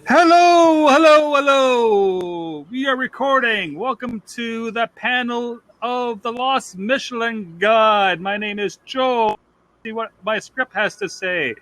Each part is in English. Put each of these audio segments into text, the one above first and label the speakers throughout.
Speaker 1: Hello, hello, hello. We are recording. Welcome to the panel of the Lost Michelin Guide. My name is Joe. See what my script has to say.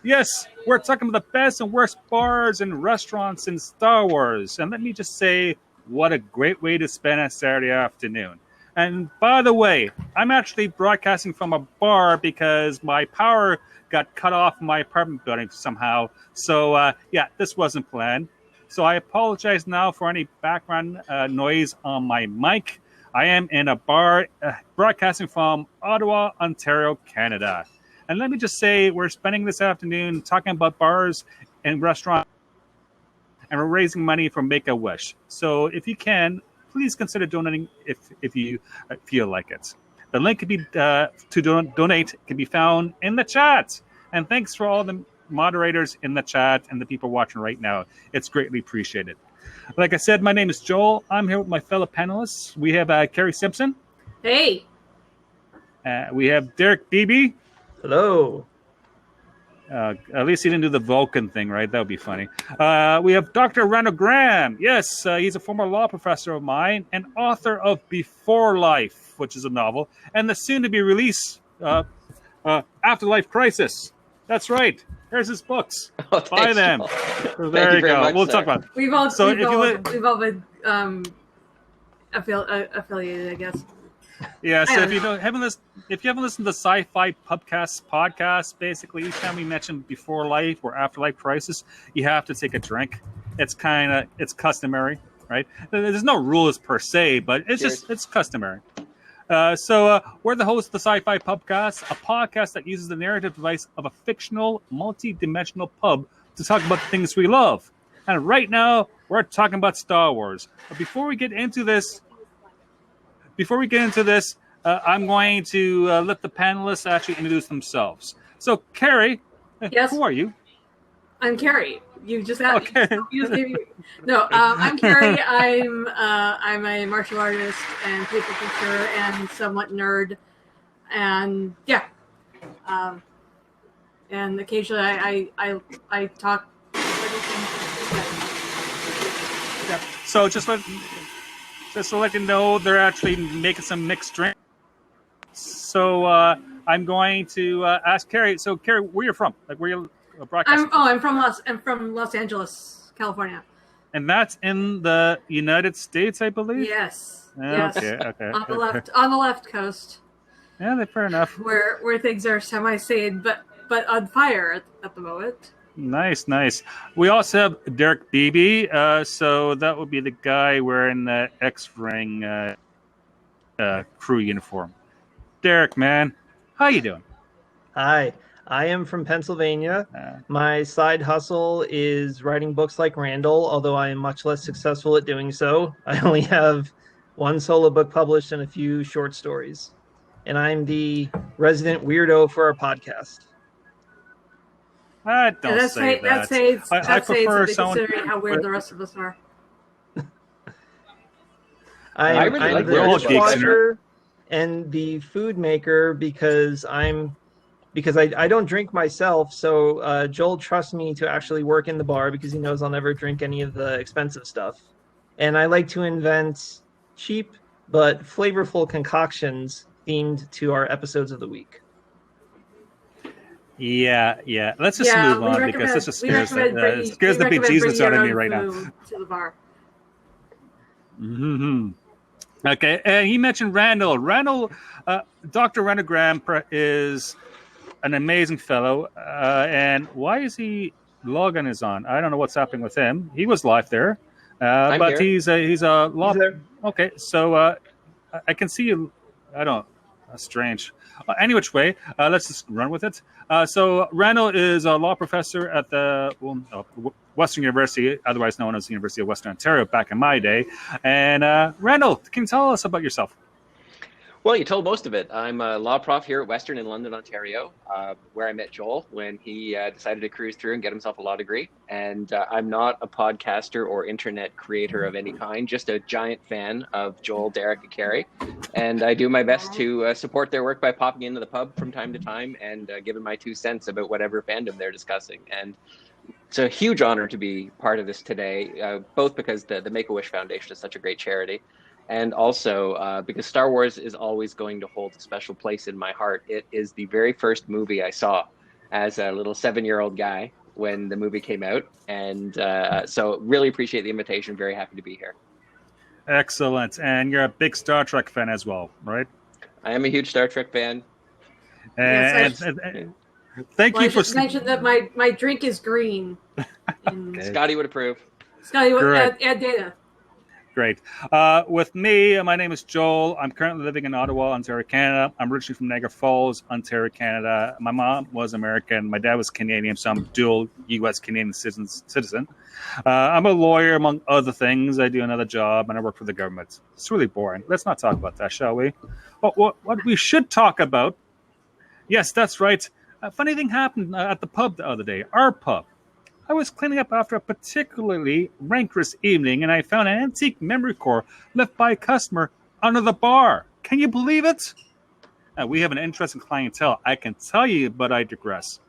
Speaker 1: Yes, we're talking about the best and worst bars and restaurants in Star Wars. And let me just say, what a great way to spend a Saturday afternoon. And by the way, I'm actually broadcasting from a bar because my power got cut off in my apartment building somehow. So, this wasn't planned. So I apologize now for any background noise on my mic. I am in a bar broadcasting from Ottawa, Ontario, Canada. And let me just say, we're spending this afternoon talking about bars and restaurants, and we're raising money for Make-A-Wish. So if you can, please consider donating if you feel like it. The link could be to donate can be found in the chat. And thanks for all the moderators in the chat and the people watching right now. It's greatly appreciated. Like I said, my name is Joel. I'm here with my fellow panelists. We have Keri Simpson.
Speaker 2: Hey.
Speaker 1: We have Derek Beebe.
Speaker 3: Hello.
Speaker 1: At least he didn't do the Vulcan thing, right? That would be funny. We have Dr. Randal Graham. Yes, he's a former law professor of mine and author of Beforelife, which is a novel, and the soon-to-be-released Afterlife Crisis. That's right. Here's his books. Buy them. So there you go. We'll talk about it.
Speaker 2: We've all been affiliated, I guess.
Speaker 1: Yeah, so if you haven't listened to the SciFi Pubcast podcast, basically each time we mention Beforelife or Afterlife Crisis, you have to take a drink. It's customary, right? There's no rules per se, but it's customary. So we're the hosts of the SciFi Pubcast, a podcast that uses the narrative device of a fictional, multi-dimensional pub to talk about the things we love. And right now, we're talking about Star Wars. But before we get into this, I'm going to let the panelists actually introduce themselves. So, Keri,
Speaker 2: yes?
Speaker 1: Who are you?
Speaker 2: I'm Keri. You just asked.
Speaker 1: Okay.
Speaker 2: I'm Keri. I'm a martial artist and people teacher and somewhat nerd, and and occasionally I talk.
Speaker 1: Yeah. So just to let you know, they're actually making some mixed drinks. So I'm going to ask Keri. So Keri, where are you from? Like, where you broadcasting?
Speaker 2: I'm from Los Angeles, California.
Speaker 1: And that's in the United States, I believe.
Speaker 2: Yes.
Speaker 1: Okay.
Speaker 2: On the left coast.
Speaker 1: Yeah, fair enough.
Speaker 2: Where things are semi-sane, but on fire at the moment.
Speaker 1: Nice. We also have Derek Beebe. So that would be the guy wearing the X-Ring crew uniform. Derek, man, how you doing?
Speaker 3: Hi, I am from Pennsylvania. My side hustle is writing books like Randal, although I am much less successful at doing so. I only have one solo book published and a few short stories. And I'm the resident weirdo for our podcast.
Speaker 1: Don't say that.
Speaker 2: I prefer someone considering how weird the rest of us are.
Speaker 3: I'm the dishwasher and the food maker because I don't drink myself. So Joel trusts me to actually work in the bar because he knows I'll never drink any of the expensive stuff. And I like to invent cheap but flavorful concoctions themed to our episodes of the week.
Speaker 1: Yeah. Let's just move on because this just scares the bejesus out of me right now.
Speaker 2: To the bar.
Speaker 1: Mm-hmm. Okay, and he mentioned Randal. Dr. Randal Graham is an amazing fellow. And why is he logging is on? I don't know what's happening with him. He was live there, but here. he's a law. Okay, so I can see you. I don't. That's strange. Any which way, let's just run with it. So Randal is a law professor at the Western University, otherwise known as the University of Western Ontario back in my day. And Randal, can you tell us about yourself?
Speaker 4: Well, you told most of it. I'm a law prof here at Western in London, Ontario, where I met Joel when he decided to cruise through and get himself a law degree. And I'm not a podcaster or internet creator of any kind, just a giant fan of Joel, Derek, and Keri. And I do my best to support their work by popping into the pub from time to time and giving my 2 cents about whatever fandom they're discussing. And It's a huge honor to be part of this today, both because the Make-A-Wish Foundation is such a great charity, and also because Star Wars is always going to hold a special place in my heart. It is the very first movie I saw as a little 7-year-old guy when the movie came out, and so really appreciate the invitation. Very happy to be here.
Speaker 1: Excellent. And you're a big Star Trek fan as well, right?
Speaker 4: I am a huge Star Trek fan.
Speaker 1: And thank you
Speaker 2: I
Speaker 1: for
Speaker 2: mentioned that my drink is green.
Speaker 4: Scotty would approve.
Speaker 2: Scotty, add data.
Speaker 1: Great. With me, my name is Joel. I'm currently living in Ottawa, Ontario, Canada. I'm originally from Niagara Falls, Ontario, Canada. My mom was American. My dad was Canadian, so I'm a dual U.S.-Canadian citizen. I'm a lawyer, among other things. I do another job, and I work for the government. It's really boring. Let's not talk about that, shall we? What we should talk about, yes, that's right. A funny thing happened at the pub the other day, our pub. I was cleaning up after a particularly rancorous evening, and I found an antique memory core left by a customer under the bar. Can you believe it? We have an interesting clientele, I can tell you, but I digress.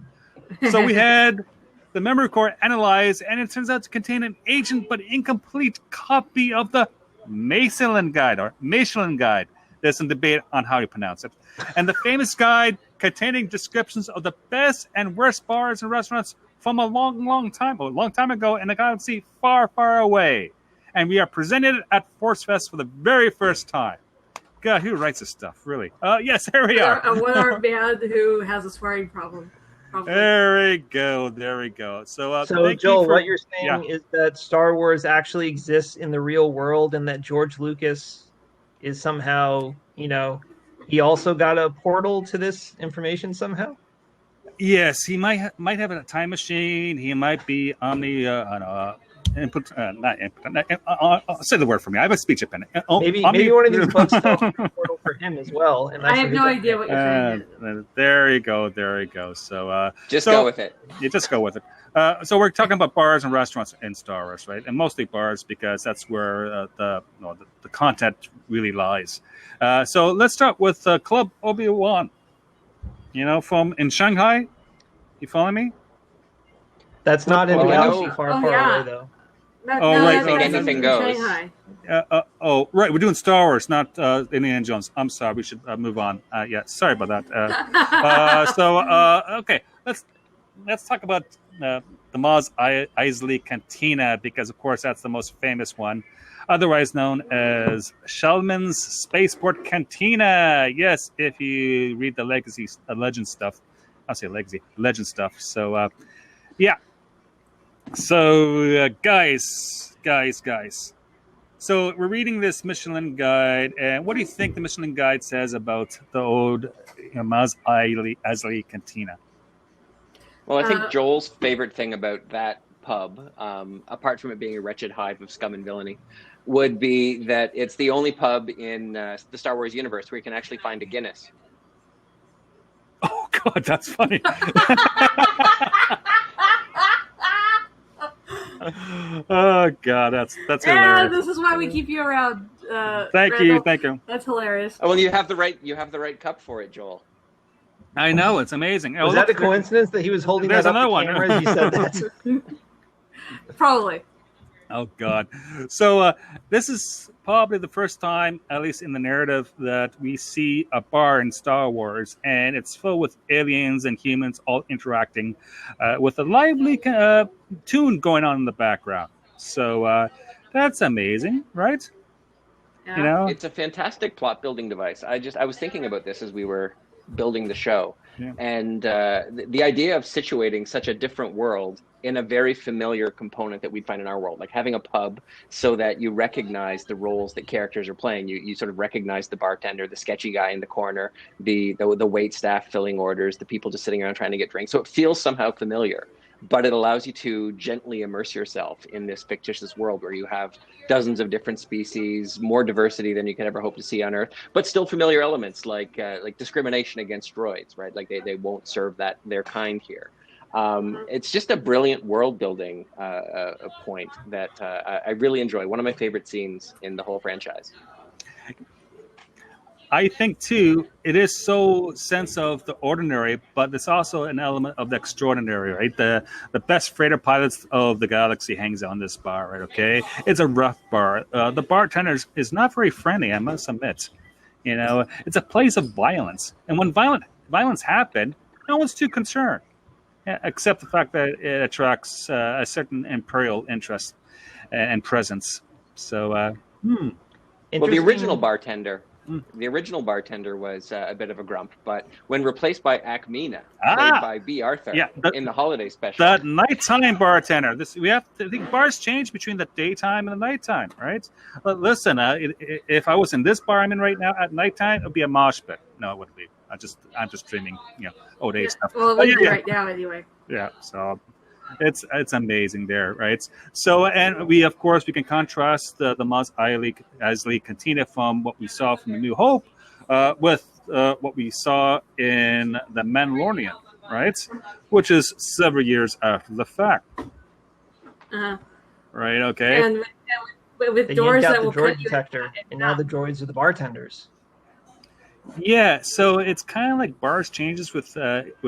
Speaker 1: So we had the memory core analyzed, and it turns out to contain an ancient but incomplete copy of the Michelin Guide, or Michelin Guide. There's some debate on how you pronounce it. And the famous guide containing descriptions of the best and worst bars and restaurants from a long time ago in a galaxy far, far away. And we are presented at Forcefest for the very first time. God, who writes this stuff, really? Yes, here we are.
Speaker 2: A one-armed man who has a swearing problem. Probably.
Speaker 1: There we go. So
Speaker 3: Joel, what you're saying is that Star Wars actually exists in the real world, and that George Lucas is somehow, he also got a portal to this information somehow?
Speaker 1: Yes, he might have a time machine. He might be on the input. Not input. Say the word for me. I have a speech impediment.
Speaker 3: Maybe one of these books spells a portal for him as well. And
Speaker 2: I have no idea what you're saying.
Speaker 1: There you go. So
Speaker 4: go with it.
Speaker 1: Yeah, just go with it. So we're talking about bars and restaurants in Star Wars, right? And mostly bars because that's where the content really lies. So let's start with Club Obi-Wan. From in Shanghai. You follow me?
Speaker 3: That's not in a galaxy far away, though.
Speaker 4: I think anything goes.
Speaker 1: Right. We're doing Star Wars, not Indiana Jones. I'm sorry. We should move on. Sorry about that. Okay. Let's talk about the Mos Eisley Cantina because, of course, that's the most famous one. Otherwise known as Shellman's Spaceport Cantina. Yes, if you read the legend stuff. I'll say legend stuff. So, So, guys. So, we're reading this Michelin Guide. And what do you think the Michelin Guide says about the old Mos Eisley Cantina?
Speaker 4: Well, I think Joel's favorite thing about that pub, apart from it being a wretched hive of scum and villainy, would be that it's the only pub in the Star Wars universe where you can actually find a Guinness.
Speaker 1: Oh, God, that's funny. Oh, God, that's hilarious.
Speaker 2: This is why we keep you around.
Speaker 1: Thank you.
Speaker 2: That's hilarious.
Speaker 4: Oh, well, you have the right cup for it, Joel.
Speaker 1: I know, it's amazing.
Speaker 3: Was that a coincidence that he was holding that up the camera as you said that?
Speaker 2: Probably.
Speaker 1: Oh, God. So this is probably the first time, at least in the narrative, that we see a bar in Star Wars, and it's filled with aliens and humans all interacting with a lively tune going on in the background. So that's amazing, right?
Speaker 2: Yeah.
Speaker 4: It's a fantastic plot building device. I was thinking about this as we were building the show. Yeah. And the idea of situating such a different world in a very familiar component that we'd find in our world, like having a pub so that you recognize the roles that characters are playing. You sort of recognize the bartender, the sketchy guy in the corner, the wait staff filling orders, the people just sitting around trying to get drinks. So it feels somehow familiar, but it allows you to gently immerse yourself in this fictitious world where you have dozens of different species, more diversity than you could ever hope to see on Earth, but still familiar elements like discrimination against droids, right? Like they won't serve their kind here. It's just a brilliant world building point that I really enjoy. One of my favorite scenes in the whole franchise.
Speaker 1: I think too, it is so sense of the ordinary, but it's also an element of the extraordinary, right? The best freighter pilots of the galaxy hangs on this bar, right? Okay, it's a rough bar. The bartender is not very friendly, I must admit. You know, it's a place of violence, and when violence happened, no one's too concerned, except the fact that it attracts a certain imperial interest and presence. So,
Speaker 4: well, the original bartender. The original bartender was a bit of a grump, but when replaced by Akmina, played by B. Arthur, in the holiday special,
Speaker 1: the nighttime bartender. We have to think bars change between the daytime and the nighttime, right? But listen, if I was in this bar I'm in right now at nighttime, it would be a mosh pit. No, it wouldn't be. I'm just dreaming, old age stuff.
Speaker 2: Well, it would be right now anyway.
Speaker 1: Yeah, so it's amazing there, right? So, and we of course we can contrast the Mos Eisley Cantina from what we saw from the New Hope with what we saw in the Mandalorian, right? Which is several years after the fact. Right? Okay.
Speaker 2: And with doors that will
Speaker 3: the droid
Speaker 2: cut you
Speaker 3: detector, and now the droids are the bartenders.
Speaker 1: Yeah, so it's kind of like bars changes with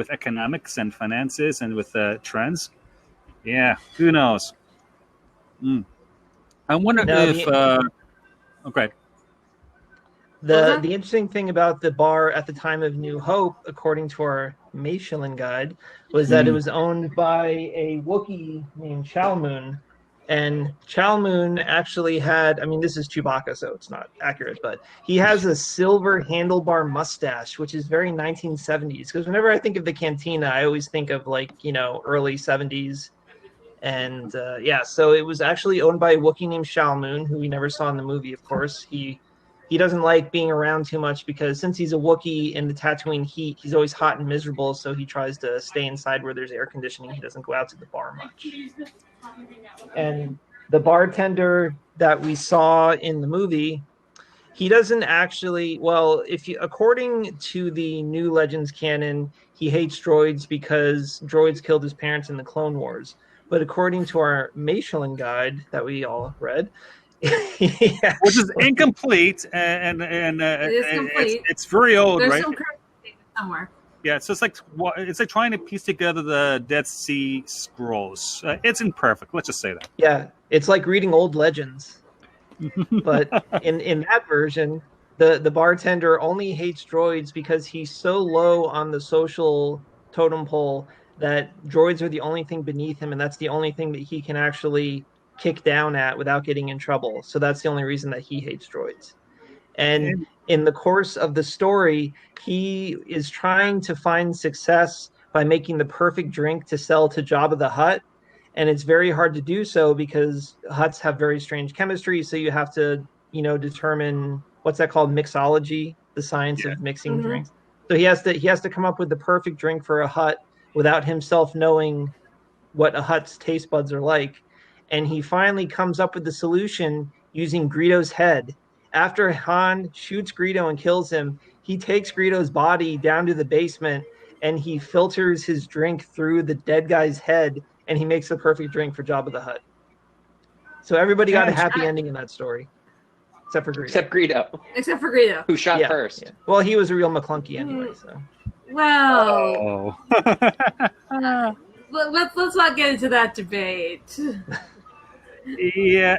Speaker 1: economics and finances and with trends. Yeah, who knows? I wonder if. Okay.
Speaker 3: The interesting thing about the bar at the time of New Hope, according to our Michelin guide, was that it was owned by a Wookiee named Chalmoon. And Chalmoon actually had, I mean, this is Chewbacca, so it's not accurate, but he has a silver handlebar mustache, which is very 1970s. Because whenever I think of the cantina, I always think of early 70s. And so it was actually owned by a Wookiee named Chalmoon, who we never saw in the movie, of course. He doesn't like being around too much because since he's a Wookiee in the Tatooine heat, he's always hot and miserable, so he tries to stay inside where there's air conditioning. He doesn't go out to the bar much. And the bartender that we saw in the movie, he doesn't actually, according to the New Legends canon, he hates droids because droids killed his parents in the Clone Wars. But according to our Michelin guide that we all read,
Speaker 1: which is incomplete and
Speaker 2: it is complete.
Speaker 1: It's very old,
Speaker 2: There's
Speaker 1: right?
Speaker 2: some correction somewhere.
Speaker 1: Yeah, so it's like trying to piece together the Dead Sea Scrolls. It's imperfect. Let's just say that.
Speaker 3: Yeah, it's like reading old legends. But in that version, the bartender only hates droids because he's so low on the social totem pole that droids are the only thing beneath him, and that's the only thing that he can actually kick down at without getting in trouble. So that's the only reason that he hates droids. And in the course of the story, he is trying to find success by making the perfect drink to sell to Jabba the Hutt. And it's very hard to do so because Hutts have very strange chemistry. So you have to, determine what's that called? Mixology, the science of mixing drinks. So he has to come up with the perfect drink for a Hutt without himself knowing what a Hutt's taste buds are like. And he finally comes up with the solution using Greedo's head. After Han shoots Greedo and kills him, he takes Greedo's body down to the basement and he filters his drink through the dead guy's head, and he makes the perfect drink for Jabba the Hutt. So everybody got a happy ending in that story. Except for Greedo.
Speaker 2: Except for Greedo.
Speaker 4: Who shot first.
Speaker 3: Yeah. Well, he was a real McClunky anyway, so.
Speaker 2: Well, let's not get into that debate.
Speaker 1: Yeah,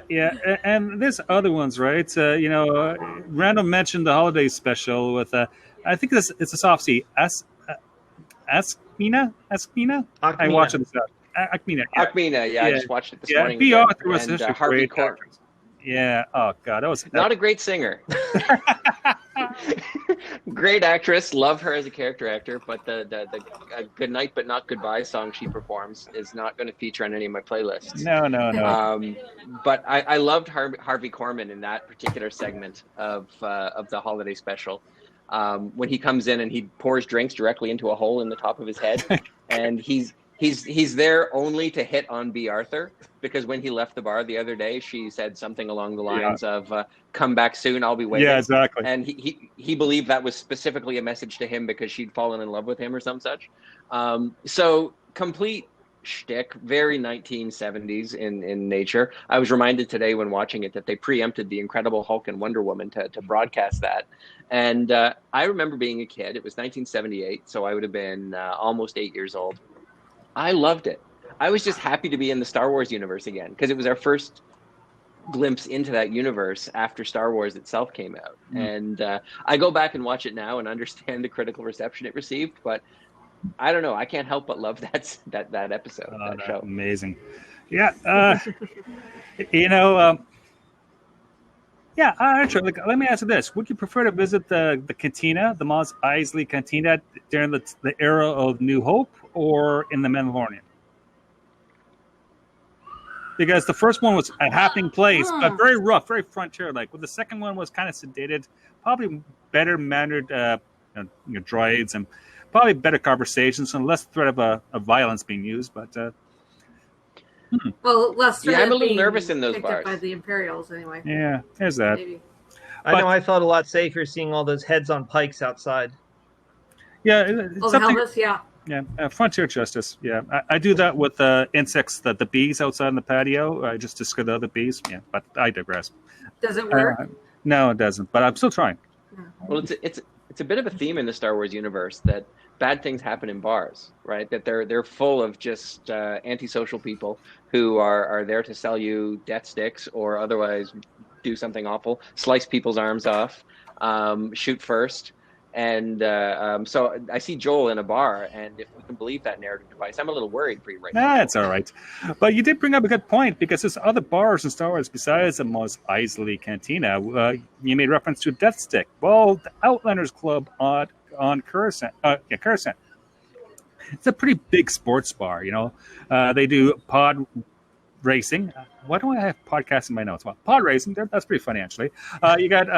Speaker 1: and there's other ones, right? Randall mentioned the holiday special with, I think it's a soft C, Askmina? I watched it. Akmina.
Speaker 4: Akmina, I just watched it this morning.
Speaker 1: B. Arthur was such a
Speaker 4: Harvey
Speaker 1: great
Speaker 4: Korman.
Speaker 1: actor. Yeah. Oh God, that was
Speaker 4: not a great singer. Great actress, love her as a character actor, but the "Good Night but Not Goodbye" song she performs is not going to feature on any of my playlists.
Speaker 1: No.
Speaker 4: But I loved Harvey Korman in that particular segment of the holiday special. When he comes in and he pours drinks directly into a hole in the top of his head, and he's there only to hit on B. Arthur, because when he left the bar the other day, she said something along the lines of "Come back soon, I'll be waiting."
Speaker 1: Yeah, exactly.
Speaker 4: And he believed that was specifically a message to him because she'd fallen in love with him or some such. So complete shtick, very 1970s in nature. I was reminded today when watching it that they preempted the Incredible Hulk and Wonder Woman to broadcast that. And I remember being a kid. It was 1978, so I would have been almost 8 years old. I loved it. I was just happy to be in the Star Wars universe again because it was our first glimpse into that universe after Star Wars itself came out. And I go back and watch it now and understand the critical reception it received, but I don't know. I can't help but love that episode, that show.
Speaker 1: Amazing. Yeah. Actually, let me ask you this. Would you prefer to visit the cantina, the Mos Eisley cantina during the era of New Hope or in the Mandalorian? Because the first one was a happening place, but very rough, very frontier-like. Well, the second one was kind of sedated, probably better-mannered droids and probably better conversations and less threat of violence being used. But
Speaker 2: well, less threat.
Speaker 4: Yeah, I'm a little nervous in those bars.
Speaker 2: By the Imperials, anyway.
Speaker 1: Yeah, there's that.
Speaker 2: Maybe.
Speaker 3: I know I felt a lot safer seeing all those heads on pikes outside.
Speaker 1: Yeah,
Speaker 2: the helmets, yeah.
Speaker 1: Yeah, frontier justice. Yeah, I do that with insects, the bees outside in the patio. Just to scare the other bees. Yeah, but I digress.
Speaker 2: Does it work?
Speaker 1: No, it doesn't. But I'm still trying.
Speaker 4: Well, it's a bit of a theme in the Star Wars universe that bad things happen in bars, right? That they're full of just antisocial people who are there to sell you death sticks or otherwise do something awful, slice people's arms off, shoot first. And so I see Joel in a bar, and if we can believe that narrative device, I'm a little worried for you right now.
Speaker 1: It's all right. But you did bring up a good point, because there's other bars in Star Wars besides the Mos Eisley Cantina. You made reference to Death Stick. Well, the Outlanders Club on Coruscant. Coruscant. It's a pretty big sports bar, They do pod racing. Why do I have podcasts in my notes? Well, pod racing, that's pretty funny, actually. You got...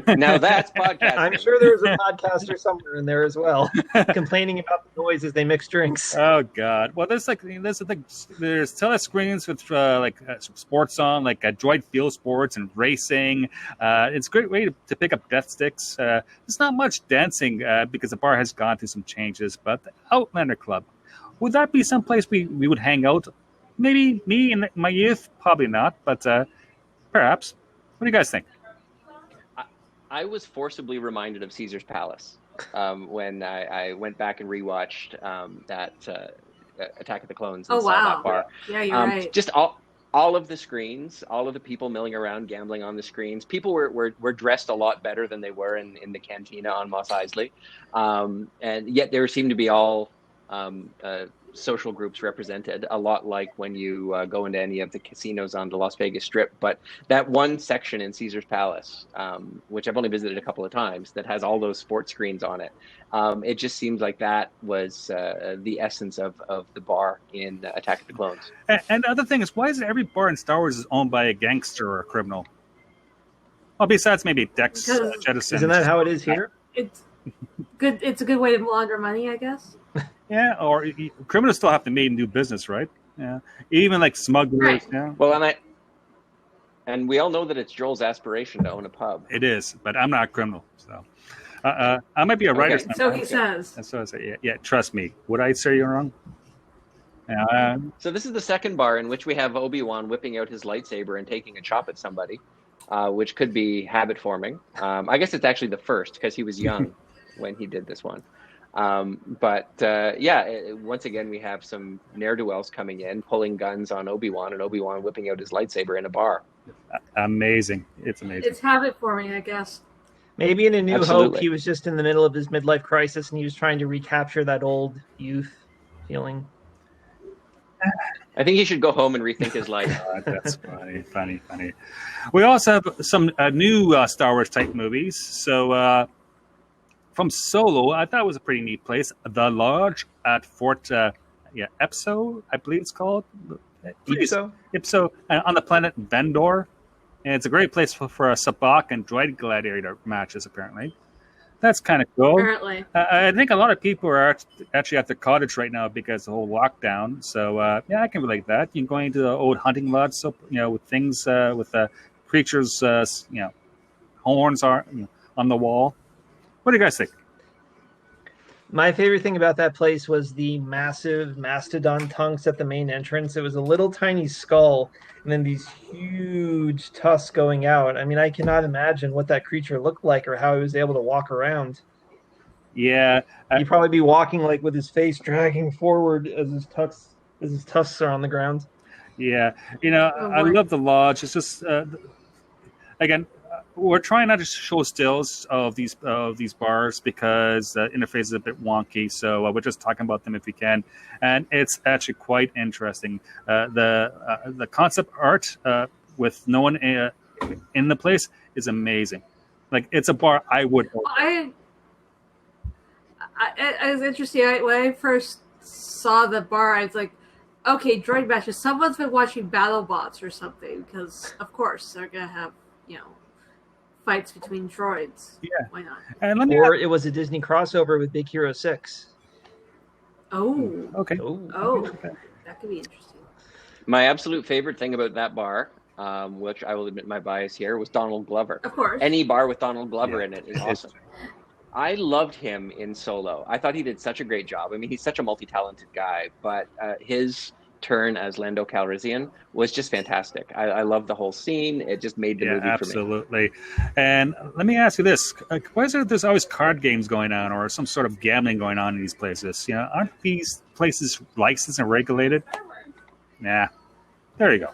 Speaker 4: Now that's podcasting.
Speaker 3: I'm sure there's a podcaster somewhere in there as well, complaining about the noise as they mix drinks.
Speaker 1: Oh God! Well, there's telescreens with sports on, like Droid Field Sports and racing. It's a great way to pick up death sticks. There's not much dancing because the bar has gone through some changes, but the Outlander Club, would that be someplace we would hang out? Maybe me in my youth, probably not, but perhaps. What do you guys think?
Speaker 4: I was forcibly reminded of Caesar's Palace when I went back and rewatched that Attack of the Clones and saw that bar.
Speaker 2: Yeah, you're right.
Speaker 4: Just all of the screens, all of the people milling around, gambling on the screens. People were dressed a lot better than they were in the cantina on Mos Eisley. And yet there seemed to be all social groups represented, a lot like when you go into any of the casinos on the Las Vegas Strip. But that one section in Caesar's Palace, which I've only visited a couple of times, that has all those sports screens on it, it just seems like that was the essence of the bar in Attack of the Clones.
Speaker 1: And the other thing is, why is it every bar in Star Wars is owned by a gangster or a criminal? Well, besides maybe Dex Jettison.
Speaker 3: Isn't that how it is here?
Speaker 2: It's good. It's a good way to launder money, I guess.
Speaker 1: Yeah, or criminals still have to make and do business, right? Yeah, even like smugglers.
Speaker 2: Right.
Speaker 1: Yeah.
Speaker 4: Well, and we all know that it's Joel's aspiration to own a pub.
Speaker 1: It is, but I'm not a criminal, so I might be a writer.
Speaker 2: Okay. So he says.
Speaker 1: And so I say, yeah, trust me. Would I say you're wrong? Yeah.
Speaker 4: So this is the second bar in which we have Obi-Wan whipping out his lightsaber and taking a chop at somebody, which could be habit forming. I guess it's actually the first because he was young when he did this one. Once again, we have some ne'er-do-wells coming in, pulling guns on Obi-Wan, and Obi-Wan whipping out his lightsaber in a bar.
Speaker 1: Amazing. It's amazing.
Speaker 2: It's habit forming, I guess.
Speaker 3: Maybe in A New
Speaker 4: Absolutely.
Speaker 3: Hope, he was just in the middle of his midlife crisis, and he was trying to recapture that old youth feeling.
Speaker 4: I think he should go home and rethink his life.
Speaker 1: That's funny. We also have some new Star Wars type movies. So from Solo, I thought it was a pretty neat place. The Lodge at Fort Ipso, I believe it's called. Ipso, on the planet Vendor. And it's a great place for a Sabacc and Droid Gladiator matches, apparently. That's kind of cool.
Speaker 2: Apparently.
Speaker 1: I think a lot of people are actually at their cottage right now because of the whole lockdown. So, I can relate that. You can go into the old hunting lodge, so, with things, with creatures, horns are on the wall. What do you guys think?
Speaker 3: My favorite thing about that place was the massive mastodon tongues at the main entrance. It was a little tiny skull and then these huge tusks going out. I mean, I cannot imagine what that creature looked like or how he was able to walk around.
Speaker 1: Yeah,
Speaker 3: He'd probably be walking like with his face dragging forward as his tusks are on the ground.
Speaker 1: yeah. I love the lodge. It's just again, we're trying not to show stills of these bars because the interface is a bit wonky. So we're just talking about them if we can, and it's actually quite interesting. The concept art with no one in the place is amazing. Like, it's a bar I would.
Speaker 2: It was interesting. When I first saw the bar, I was like, okay, droid matches. Someone's been watching BattleBots or something, because of course they're gonna have, fights between droids.
Speaker 1: Yeah,
Speaker 2: why not?
Speaker 1: And
Speaker 3: it was a Disney crossover with Big Hero 6.
Speaker 2: Oh,
Speaker 1: okay.
Speaker 2: Oh, that could be interesting.
Speaker 4: My absolute favorite thing about that bar, which I will admit my bias here, was Donald Glover.
Speaker 2: Of course.
Speaker 4: Any bar with Donald Glover in it is awesome. I loved him in Solo. I thought he did such a great job. I mean, he's such a multi-talented guy, but his turn as Lando Calrissian was just fantastic. I love the whole scene. It just made the movie for me.
Speaker 1: Absolutely. And let me ask you this. Why is there's always card games going on or some sort of gambling going on in these places? Aren't these places licensed and regulated? Nah. There you go.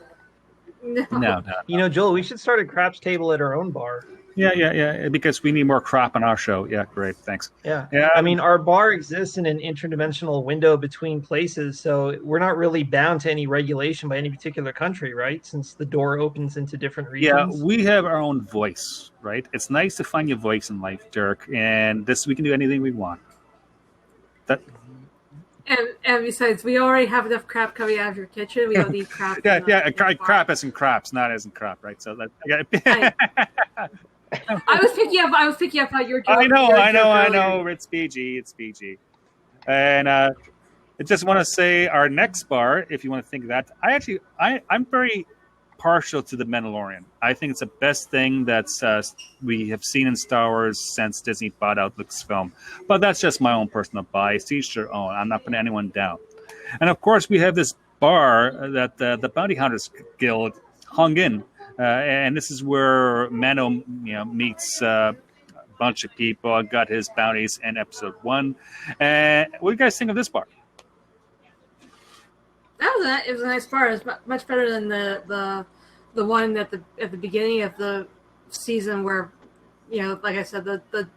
Speaker 1: No.
Speaker 3: Joel, we should start a craps table at our own bar.
Speaker 1: Yeah, because we need more crop on our show. Yeah, great, thanks.
Speaker 3: Yeah. I mean, our bar exists in an interdimensional window between places, so we're not really bound to any regulation by any particular country, right? Since the door opens into different regions.
Speaker 1: Yeah, we have our own voice, right? It's nice to find your voice in life, Dirk, and we can do anything we want.
Speaker 2: And besides, we already have enough crap coming out of your kitchen. We don't need crap.
Speaker 1: Crap as in craps, not as in crap, right? So
Speaker 2: I was picking up on your joke.
Speaker 1: I know. It's PG. And I just want to say our next bar, if you want to think of that, I'm very partial to The Mandalorian. I think it's the best thing that's we have seen in Star Wars since Disney bought out Lucasfilm. But that's just my own personal bias. Each their own. I'm not putting anyone down. And of course, we have this bar that the Bounty Hunters Guild hung in. And this is where Mando, meets a bunch of people, got his bounties in episode 1. And what do you guys think of this bar?
Speaker 2: It was a nice bar. It was much better than the one at the beginning of the season where, like I said,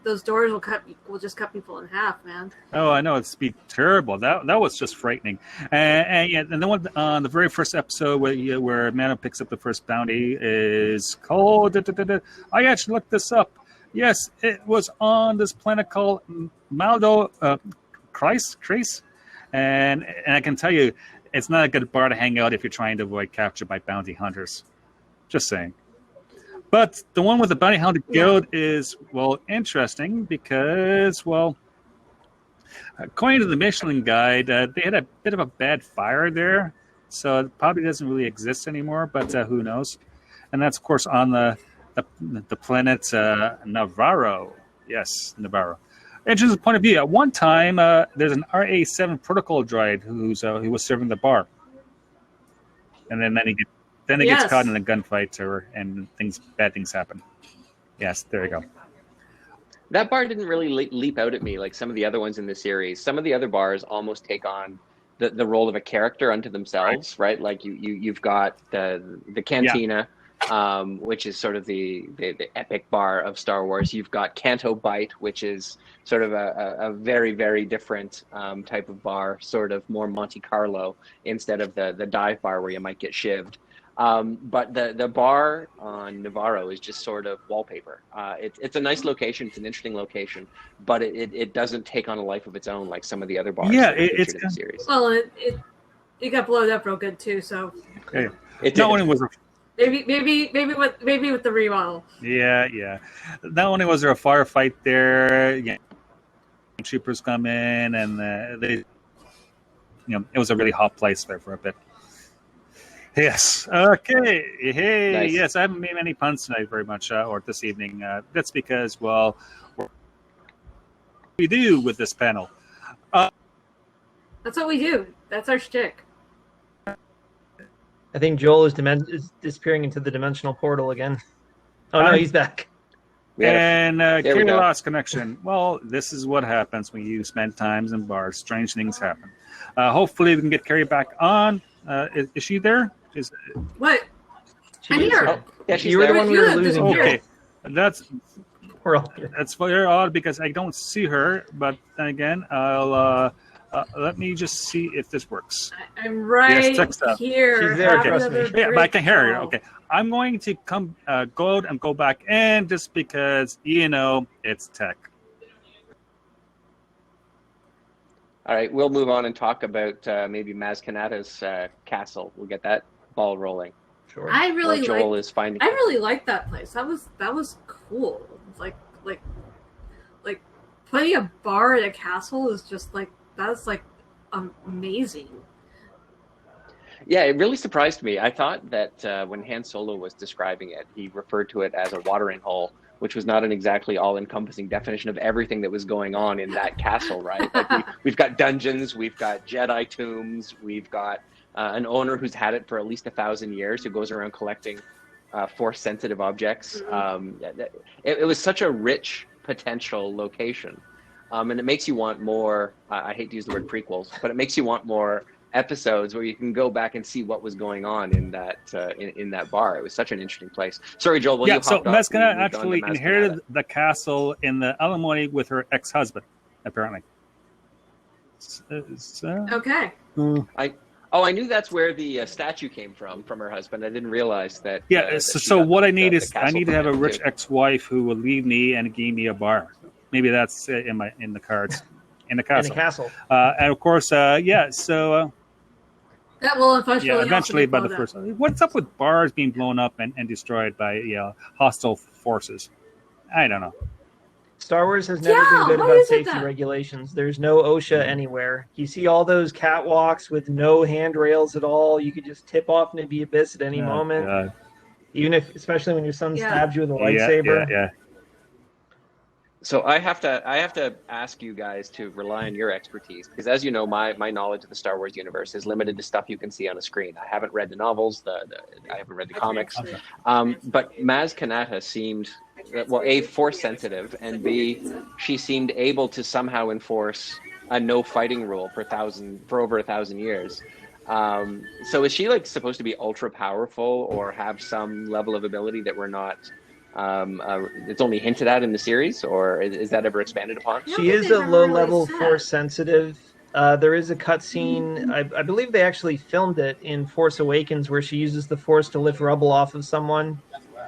Speaker 2: those doors will just cut people in half, man. Oh, I know, it'd be terrible. That was just frightening. And the one on the very first episode where Mando picks up the first bounty is called. I actually looked this up. Yes, it was on this planet called Maldo Kreis, and I can tell you, it's not a good bar to hang out if you're trying to avoid capture by bounty hunters. Just saying. But the one with the Bounty Hunter Guild is, interesting because, according to the Michelin Guide, they had a bit of a bad fire there. So it probably doesn't really exist anymore, but who knows? And that's, of course, on the planet Navarro. Yes, Navarro. Interesting point of view. At one time, there's an RA-7 protocol droid who was serving the bar. And then he gets caught in a gunfight, and bad things happen. Yes, there you go.
Speaker 4: That bar didn't really leap out at me like some of the other ones in the series. Some of the other bars almost take on the role of a character unto themselves, right? Like you've got the Cantina, which is sort of the epic bar of Star Wars. You've got Canto Bite, which is sort of a very, very different type of bar, sort of more Monte Carlo instead of the dive bar where you might get shivved. But the bar on Navarro is just sort of wallpaper. It's a nice location. It's an interesting location, but it doesn't take on a life of its own like some of the other bars it's in the series.
Speaker 2: Well, it got blown up real good too. So
Speaker 1: not only was
Speaker 2: maybe with the remodel.
Speaker 1: Yeah. Not only was there a firefight there, troopers come in, and it was a really hot place there for a bit. Yes. Okay. Hey.
Speaker 4: Nice.
Speaker 1: Yes, I haven't made any puns tonight very much, or this evening. That's because, we do with this panel.
Speaker 2: That's what we do. That's our shtick.
Speaker 3: I think Joel is disappearing into the dimensional portal again. Oh, no, he's back.
Speaker 1: And
Speaker 4: There we
Speaker 1: Keri
Speaker 4: go.
Speaker 1: lost connection. Well, this is what happens when you spend times in bars. Strange things happen. Hopefully, we can get Keri back on. Is she there?
Speaker 2: What? I'm here.
Speaker 3: Oh,
Speaker 4: Yeah, she's
Speaker 3: you were the
Speaker 4: there.
Speaker 3: one we were losing.
Speaker 1: Okay, that's
Speaker 3: We're
Speaker 1: very odd because I don't see her. But then again, I'll let me just see if this works.
Speaker 2: I'm right
Speaker 1: text up.
Speaker 2: here.
Speaker 3: She's there,
Speaker 2: Have
Speaker 3: trust
Speaker 2: another
Speaker 3: me.
Speaker 1: Yeah, but I can hear her.
Speaker 2: break,
Speaker 1: Okay, I'm going to go out and go back in just because it's tech.
Speaker 4: All right, we'll move on and talk about maybe Maz Kanata's castle. We'll get that ball rolling.
Speaker 3: Sure.
Speaker 2: I really
Speaker 4: While Joel
Speaker 2: like.
Speaker 4: is finding.
Speaker 2: I really liked that place. That was cool. It's like putting a bar at a castle is just like that's like amazing.
Speaker 4: Yeah, it really surprised me. I thought that when Han Solo was describing it, he referred to it as a watering hole, which was not an exactly all-encompassing definition of everything that was going on in that castle, right? Like we've got dungeons, we've got Jedi tombs, we've got an owner who's had it for at least 1,000 years who goes around collecting force-sensitive objects.
Speaker 2: Mm-hmm.
Speaker 4: It was such a rich potential location. And it makes you want more, I hate to use the word prequels, but it makes you want more episodes where you can go back and see what was going on in that in that bar. It was such an interesting place. Sorry, Joel. Well,
Speaker 1: Yeah,
Speaker 4: you
Speaker 1: so
Speaker 4: hopped off.
Speaker 1: Maz
Speaker 4: We
Speaker 1: Kanata
Speaker 4: moved on to
Speaker 1: actually
Speaker 4: Maz
Speaker 1: inherited
Speaker 4: Kanata.
Speaker 1: the castle in the alimony with her ex-husband, apparently.
Speaker 2: Okay.
Speaker 4: I knew that's where the statue came from her husband. I didn't realize that.
Speaker 1: Yeah,
Speaker 4: that
Speaker 1: so,
Speaker 4: she
Speaker 1: so
Speaker 4: got
Speaker 1: what
Speaker 4: the-
Speaker 1: I need
Speaker 4: the
Speaker 1: is I
Speaker 4: castle
Speaker 1: need to
Speaker 4: from
Speaker 1: have a
Speaker 4: him,
Speaker 1: rich
Speaker 4: too.
Speaker 1: ex-wife who will leave me and give me a bar. Maybe that's in the cards in the
Speaker 3: in
Speaker 1: castle.
Speaker 3: a castle.
Speaker 1: And of course, yeah. So
Speaker 2: That will eventually.
Speaker 1: yeah,
Speaker 2: also
Speaker 1: eventually
Speaker 2: be
Speaker 1: by the
Speaker 2: blown up.
Speaker 1: first. What's up with bars being blown up and destroyed by hostile forces? I don't know.
Speaker 3: Star Wars has never
Speaker 2: Yeah,
Speaker 3: been good
Speaker 2: why
Speaker 3: about
Speaker 2: is it
Speaker 3: safety
Speaker 2: that?
Speaker 3: regulations. There's no OSHA anywhere. You see all those catwalks with no handrails at all. You could just tip off into the abyss at any
Speaker 1: Oh,
Speaker 3: moment.
Speaker 1: God.
Speaker 3: Even if, especially when your son
Speaker 2: Yeah.
Speaker 3: stabs you with a lightsaber.
Speaker 1: Yeah.
Speaker 4: So I have to ask you guys to rely on your expertise because, as you know, my knowledge of the Star Wars universe is limited to stuff you can see on a screen. I haven't read the novels, I haven't read the comics, but Maz Kanata seemed, well, A, force sensitive, and B, she seemed able to somehow enforce a no fighting rule for over 1,000 years. So is she like supposed to be ultra powerful or have some level of ability that we're not? It's only hinted at in the series, or is that ever expanded upon?
Speaker 2: Yeah.
Speaker 3: She is
Speaker 2: They
Speaker 3: a
Speaker 2: never
Speaker 3: low-level
Speaker 2: really said.
Speaker 3: force sensitive. There is a cutscene. I believe they actually filmed it in Force Awakens, where she uses the Force to lift rubble off of someone.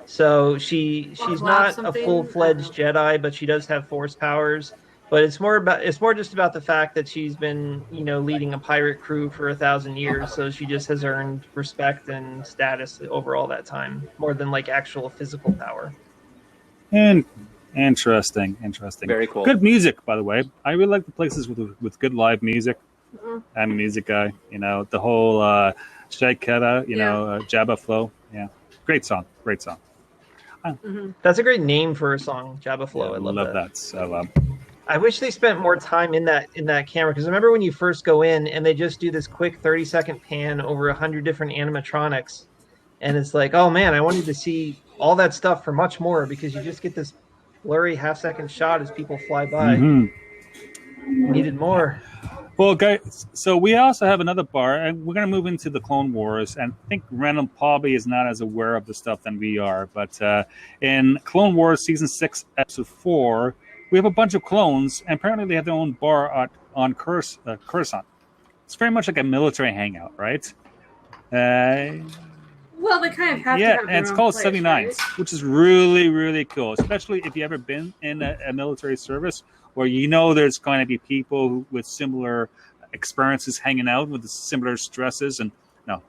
Speaker 3: So she's
Speaker 2: Or
Speaker 3: not a
Speaker 2: something.
Speaker 3: full-fledged Jedi, but she does have Force powers. But it's more just about the fact that she's been, leading a pirate crew for 1,000 years. So she just has earned respect and status over all that time, more than like actual physical power.
Speaker 1: And interesting.
Speaker 4: Very cool.
Speaker 1: Good music, by the way. I really like the places with good live music.
Speaker 2: Mhm.
Speaker 1: I'm a music guy. The whole Shaiketa, Jabba flow. Yeah, great song.
Speaker 2: Mhm.
Speaker 3: That's a great name for a song, Jabba Flow.
Speaker 1: Yeah,
Speaker 3: I love that.
Speaker 1: So
Speaker 3: I wish they spent more time in that camera, because I remember when you first go in and they just do this quick 30-second pan over 100 different animatronics, and it's like, oh man, I wanted to see all that stuff for much more, because you just get this blurry half-second shot as people fly by. Needed more.
Speaker 1: Well, guys, so we also have another bar, and we're going to move into the Clone Wars, and I think Randall probably is not as aware of the stuff than we are, but in Clone Wars Season 6, Episode 4, we have a bunch of clones, and apparently they have their own bar on Coruscant. It's very much like a military hangout, right?
Speaker 2: Well, they kind of have to
Speaker 1: Yeah,
Speaker 2: have their
Speaker 1: and it's
Speaker 2: own
Speaker 1: called
Speaker 2: place,
Speaker 1: 79,
Speaker 2: right?
Speaker 1: which is really, really cool, especially if you've ever been in a military service where there's going to be people with similar experiences hanging out with similar stresses and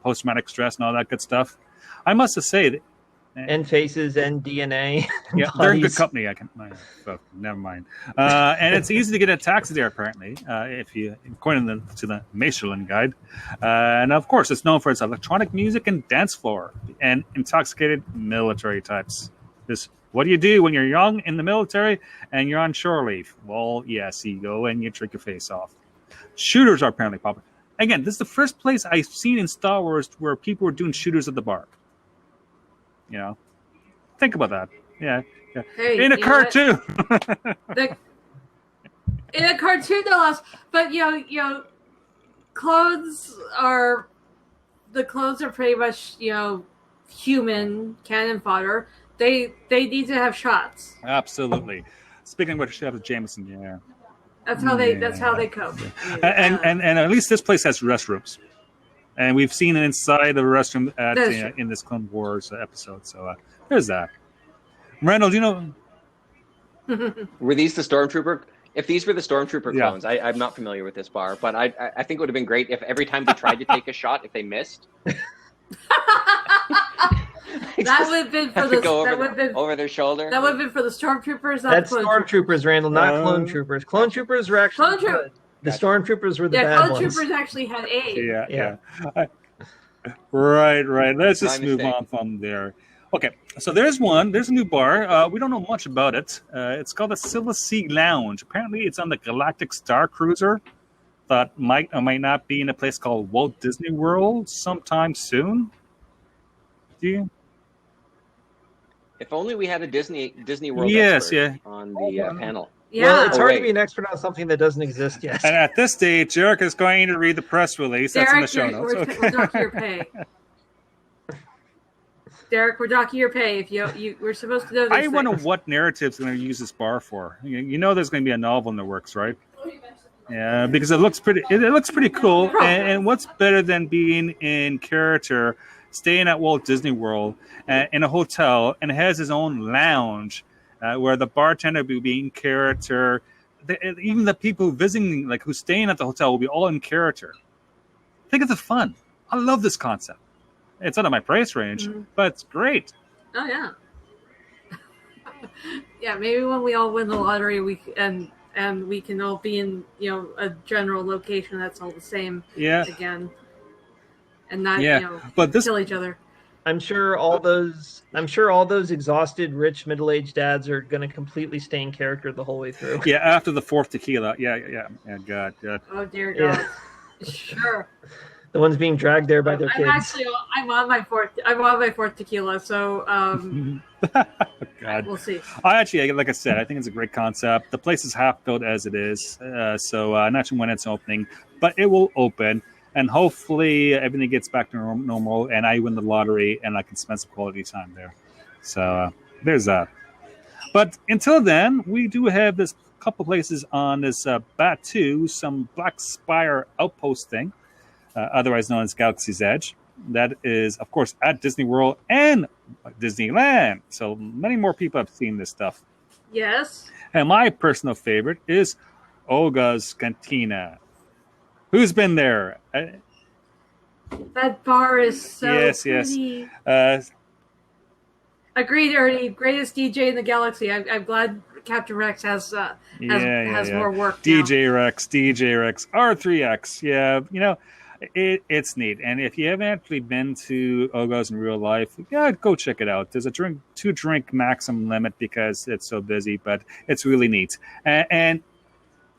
Speaker 1: post-traumatic stress and all that good stuff. I must say that
Speaker 3: And faces and DNA.
Speaker 1: yeah, they're in good company. Never mind. And it's easy to get a taxi there, apparently, according to the Michelin guide. And of course, it's known for its electronic music and dance floor and intoxicated military types. What do you do when you're young in the military and you're on shore leave? Well, yes, you go and you drink your face off. Shooters are apparently popular. Again, this is the first place I've seen in Star Wars where people were doing shooters at the bar. You know, think about that. Yeah.
Speaker 2: Hey,
Speaker 1: in a cartoon.
Speaker 2: In a cartoon, no less. But clothes are pretty much human cannon fodder. They need to have shots.
Speaker 1: Absolutely. Speaking of which, Chef Jameson, yeah.
Speaker 2: That's how they cope.
Speaker 1: And at least this place has restrooms, and we've seen it inside the restroom in this Clone Wars episode. So there's that. Randall, do you know?
Speaker 4: Were these the Stormtrooper? If these were the Stormtrooper clones, I'm not familiar with this bar, but I think it would have been great if every time they tried to take a shot, if they missed.
Speaker 2: That would have been for the
Speaker 4: over their shoulder.
Speaker 2: That would have been for the Stormtroopers.
Speaker 3: That's Stormtroopers, Randall, not Clone Troopers. Clone Troopers were actually good. The Stormtroopers were the bad ones.
Speaker 2: Clone Troopers actually had AIDS.
Speaker 1: Yeah. Right. Let's just move on from there. Okay, so there's one. There's a new bar. We don't know much about it. It's called the Silver Sea Lounge. Apparently, it's on the Galactic Star Cruiser. That might or might not be in a place called Walt Disney World sometime soon. Do you?
Speaker 4: If only we had a Disney World on the panel.
Speaker 2: Yeah.
Speaker 3: Well, it's hard to be an expert on something that doesn't exist yet.
Speaker 1: And at this stage, Eric is going to read the press release. That's in the show notes.
Speaker 2: We're docking your pay. Derek, we're docking your pay. If we're supposed to know this.
Speaker 1: I wonder what narrative's going to use this bar for. You know, there's going to be a novel in the works, right? Yeah, because it looks pretty. It looks pretty cool. And what's better than being in character, staying at Walt Disney World in a hotel, and it has his own lounge where the bartender will be in character. Even the people visiting, like who's staying at the hotel, will be all in character. Think of the fun. I love this concept. It's out of my price range, but it's great.
Speaker 2: Oh yeah, yeah. Maybe when we all win the lottery, we can all be in a general location that's all the same.
Speaker 1: Yeah.
Speaker 2: Again, and not kill each other.
Speaker 3: I'm sure all those exhausted, rich, middle-aged dads are going to completely stay in character the whole way through.
Speaker 1: Yeah, after the fourth tequila. Yeah. God.
Speaker 2: Oh dear God. Yeah. Sure.
Speaker 3: The ones being dragged there by their kids.
Speaker 2: I'm on my fourth tequila, so
Speaker 1: God.
Speaker 2: We'll see.
Speaker 1: Like I said, I think it's a great concept. The place is half built as it is, so not sure when it's opening, but it will open, and hopefully everything gets back to normal, and I win the lottery, and I can spend some quality time there. So there's that. But until then, we do have this couple places on this Batuu, some Black Spire outpost thing. Otherwise known as Galaxy's Edge. That is, of course, at Disney World and Disneyland. So many more people have seen this stuff.
Speaker 2: Yes.
Speaker 1: And my personal favorite is Olga's Cantina. Who's been there?
Speaker 2: That bar is so pretty.
Speaker 1: Yes.
Speaker 2: Agreed, Ernie. Greatest DJ in the galaxy. I'm glad Captain Rex has more work now.
Speaker 1: DJ Rex, R3X. Yeah, it's neat. And if you haven't actually been to Olga's in real life, go check it out. There's a two drink maximum limit because it's so busy, but it's really neat. And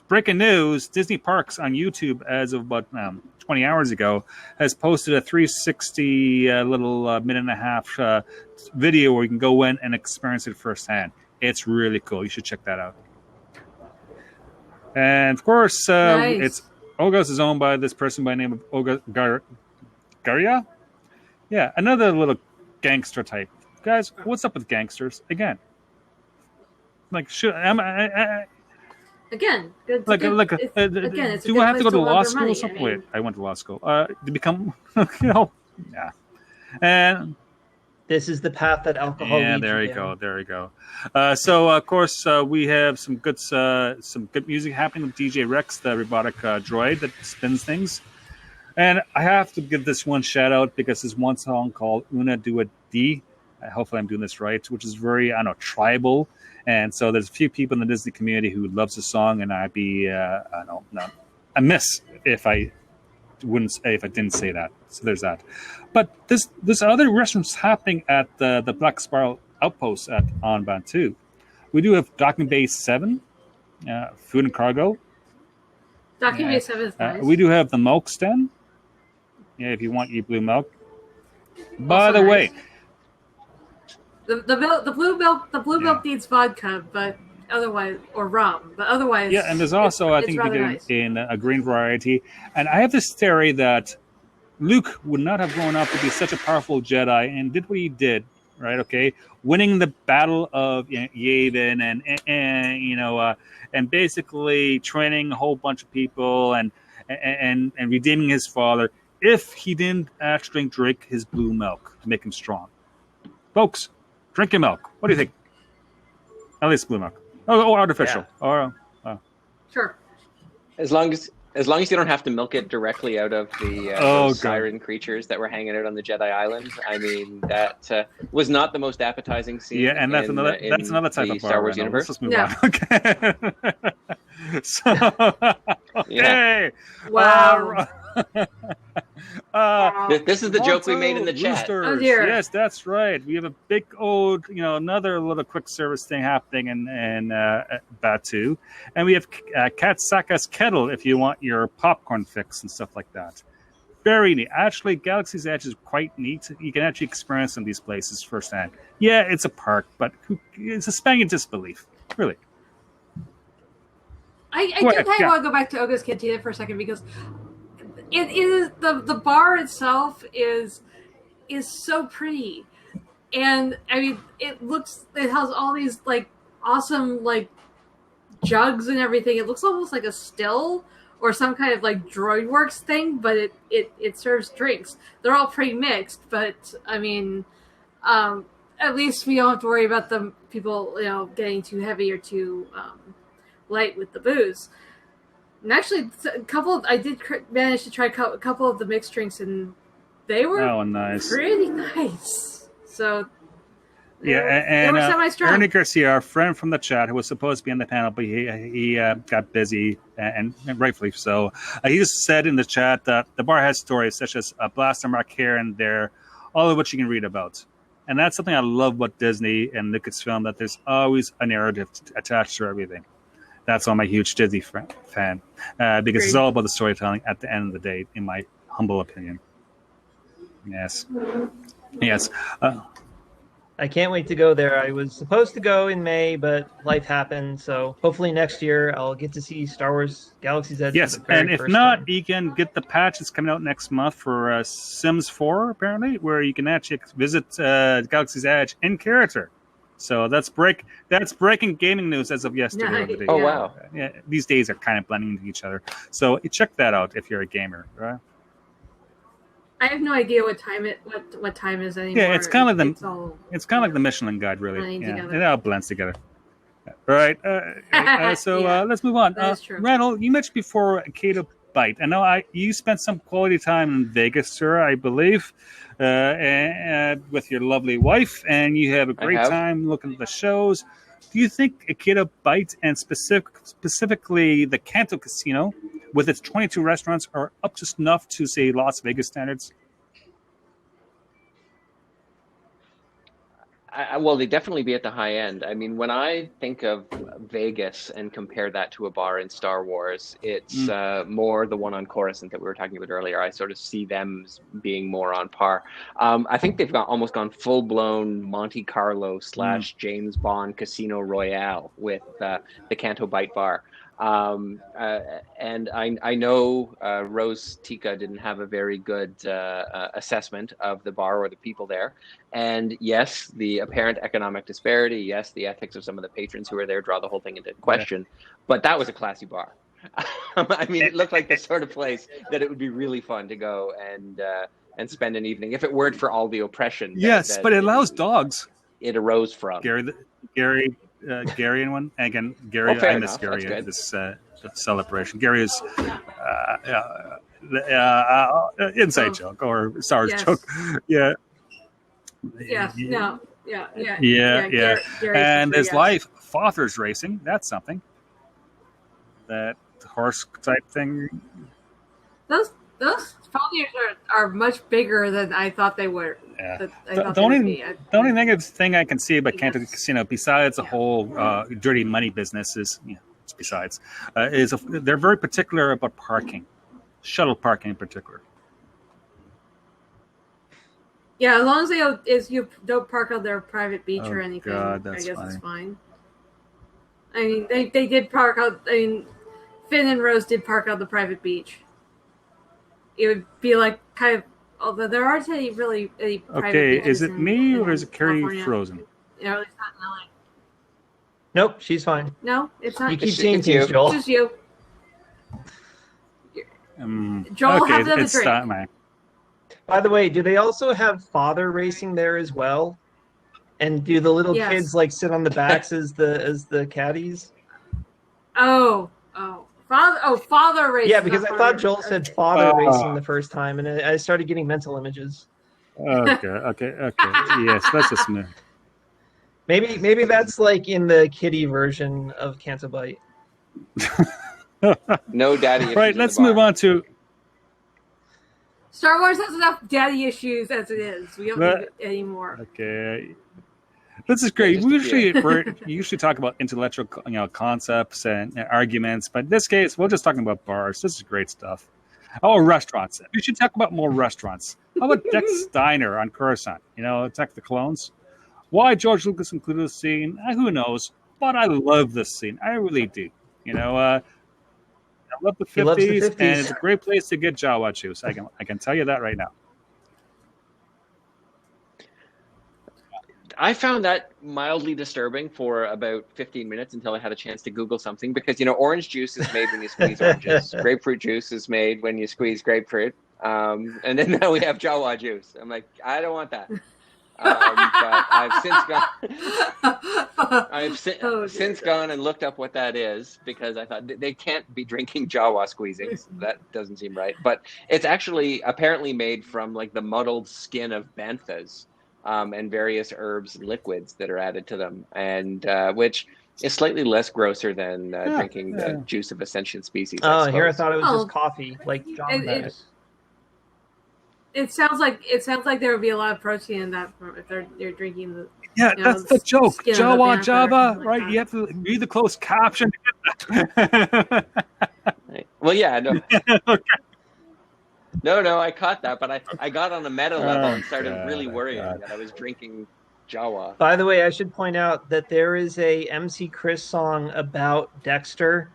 Speaker 1: breaking news, Disney Parks on YouTube, as of about 20 hours ago, has posted a 360 little minute and a half video where you can go in and experience it firsthand. It's really cool. You should check that out. And of course, nice. Olga's is owned by this person by the name of Olga Garia. Yeah, another little gangster type. Guys, what's up with gangsters? Again. Like, do I have to go to law school or something? Wait, I went to law school. To become, yeah. And
Speaker 3: this is the path that alcohol leads
Speaker 1: there you go. There you go. So, of course, we have some good music happening with DJ Rex, the robotic droid that spins things. And I have to give this one shout out because there's one song called Una Dua Di. Hopefully I'm doing this right, which is very, tribal. And so there's a few people in the Disney community who loves the song, and I'd be, amiss if I didn't say that. So there's that. But there's other restaurants happening at the Black Spiral Outpost on Batuu. We do have Docking Bay 7, Food and Cargo.
Speaker 2: Document 7 is nice.
Speaker 1: We do have the milk stand. Yeah, if you want your blue milk. By
Speaker 2: Also
Speaker 1: the
Speaker 2: nice.
Speaker 1: way,
Speaker 2: the blue milk needs vodka, but otherwise, or rum, but otherwise.
Speaker 1: Yeah, and there's also I
Speaker 2: it's
Speaker 1: think you
Speaker 2: rather
Speaker 1: can
Speaker 2: nice.
Speaker 1: get in a green variety. And I have this theory that Luke would not have grown up to be such a powerful Jedi and did what he did, right? Okay, winning the Battle of Yavin and basically training a whole bunch of people and redeeming his father. If he didn't actually drink his blue milk to make him strong, folks, drink your milk. What do you think? At least blue milk. Oh, artificial.
Speaker 3: Yeah.
Speaker 2: Sure.
Speaker 4: As long as you don't have to milk it directly out of the those siren creatures that were hanging out on the Jedi Island. I mean, that was not the most appetizing scene.
Speaker 1: Yeah, and that's another type of
Speaker 4: Star Wars universe.
Speaker 1: Let's move on. Okay. So, okay.
Speaker 2: Wow.
Speaker 4: This is the joke we made in the chat.
Speaker 2: Oh, dear.
Speaker 1: Yes, that's right. We have a big old, another little quick service thing happening in Batu, and we have Katsaka's kettle if you want your popcorn fix and stuff like that. Very neat. Actually, Galaxy's Edge is quite neat. You can actually experience some of these places firsthand. Yeah, it's a park, but it's suspending disbelief. Really.
Speaker 2: I do kind of want to go back to Oga's Cantina for a second because it is the bar itself is so pretty, and I mean it has all these like awesome like jugs and everything. It looks almost like a still or some kind of like DroidWorks thing, but it serves drinks. They're all pre-mixed, but I mean, at least we don't have to worry about the people getting too heavy or too light with the booze. And actually, I did manage to try a couple of the mixed drinks, and they were
Speaker 1: nice.
Speaker 2: Pretty nice. So
Speaker 1: yeah, and Ernie Garcia, our friend from the chat, who was supposed to be on the panel, but he got busy, and rightfully so. He just said in the chat that the bar has stories such as a blaster mark here and there, all of which you can read about. And that's something I love about Disney and Lucasfilm, that there's always a narrative attached to everything. That's why I'm a huge Disney fan, because it's all about the storytelling at the end of the day, in my humble opinion. Yes.
Speaker 3: I can't wait to go there. I was supposed to go in May, but life happened. So hopefully next year I'll get to see Star Wars Galaxy's Edge.
Speaker 1: Yes, and if not, you can get the patch that's coming out next month for Sims 4, apparently, where you can actually visit Galaxy's Edge in character. So that's breaking gaming news as of yesterday.
Speaker 4: Oh, wow.
Speaker 1: Yeah, these days are kind of blending into each other. So check that out if you're a gamer, right?
Speaker 2: I have no idea what time is anymore.
Speaker 1: Yeah, it's kind of like the Michelin Guide, really. Yeah, it all blends together. All right. So let's move on. Randall, you mentioned before Keto Bite. I know you spent some quality time in Vegas, sir, I believe, and with your lovely wife, and you have a great time looking at the shows. Do you think Keto Bite and specifically the Kanto Casino, with its 22 restaurants, are up to snuff to, say, Las Vegas standards?
Speaker 4: Well, they definitely be at the high end. I mean, when I think of Vegas and compare that to a bar in Star Wars, it's more the one on Coruscant that we were talking about earlier. I sort of see them as being more on par. I think they've almost gone full-blown Monte Carlo / James Bond Casino Royale with the Canto Bite Bar. And I know Rose Tika didn't have a very good assessment of the bar or the people there. And yes, the apparent economic disparity, yes, the ethics of some of the patrons who are there draw the whole thing into question. But that was a classy bar. I mean, it looked like the sort of place that it would be really fun to go and spend an evening, if it weren't for all the oppression.
Speaker 1: Yes, but it allows dogs.
Speaker 4: It arose from.
Speaker 1: Gary and one again. Gary, I miss Gary at this celebration. Gary is inside joke or Star Wars joke. Yeah.
Speaker 2: Yeah.
Speaker 1: And there's life Fothers racing. That's something. That horse type thing.
Speaker 2: Those Fothers are much bigger than I thought they were.
Speaker 1: Yeah. The only negative thing I can see about Canto Casino, besides the whole dirty money business, is it's besides, they're very particular about parking, shuttle parking in particular.
Speaker 2: Yeah, as long as you don't park on their private beach or anything,
Speaker 1: God,
Speaker 2: I guess
Speaker 1: funny.
Speaker 2: it's fine. I mean, they did park out. I mean, Finn and Rose did park on the private beach. It would be like kind of, although there aren't any private beaches.
Speaker 1: Is it me or is it Keri
Speaker 2: California.
Speaker 1: frozen?
Speaker 2: At least not in LA.
Speaker 3: Nope, she's fine.
Speaker 2: No, it's not.
Speaker 3: You keep seeing things, Joel.
Speaker 2: It's just you. Joel, have another
Speaker 1: it's
Speaker 2: drink.
Speaker 1: not mine.
Speaker 3: By the way, do they also have father racing there as well? And do the little kids like sit on the backs as the caddies?
Speaker 2: Father racing.
Speaker 3: Yeah, because I thought Joel said father racing the first time, and I started getting mental images.
Speaker 1: Okay. Yes, let's just move.
Speaker 3: Maybe that's like in the kiddie version of Can't Bite.
Speaker 4: No daddy.
Speaker 1: Right, let's move on to.
Speaker 2: Star Wars has enough daddy issues as it is. We don't need it anymore.
Speaker 1: Okay. This is great. We usually talk about intellectual, concepts and arguments, but in this case, we're just talking about bars. This is great stuff. Oh, restaurants. We should talk about more restaurants. How about Dex Diner on Coruscant? Attack the Clones. Why George Lucas included the scene, who knows? But I love this scene. I really do. I love the 50s, and it's a great place to get Jawa juice. I can tell you that right now.
Speaker 4: I found that mildly disturbing for about 15 minutes until I had a chance to Google something because, orange juice is made when you squeeze oranges. Grapefruit juice is made when you squeeze grapefruit. And then now we have Jawa juice. I'm like, I don't want that. But I've since gone and looked up what that is because I thought they can't be drinking Jawa squeezing. That doesn't seem right. But it's actually apparently made from like the muddled skin of banthas and various herbs and liquids that are added to them, and which is slightly less grosser than drinking the juice of a sentient species.
Speaker 3: Here I thought it was just coffee, like John does.
Speaker 2: It sounds like there would be a lot of protein in that if they're drinking the.
Speaker 1: Yeah, that's the joke. Jawa, Java, right?
Speaker 2: Like
Speaker 1: you have to read the closed caption.
Speaker 4: Well, yeah, no. Okay. No, I caught that, but I got on a meta level and started really worrying that I was drinking Jawa.
Speaker 3: By the way, I should point out that there is a MC Chris song about Dexter.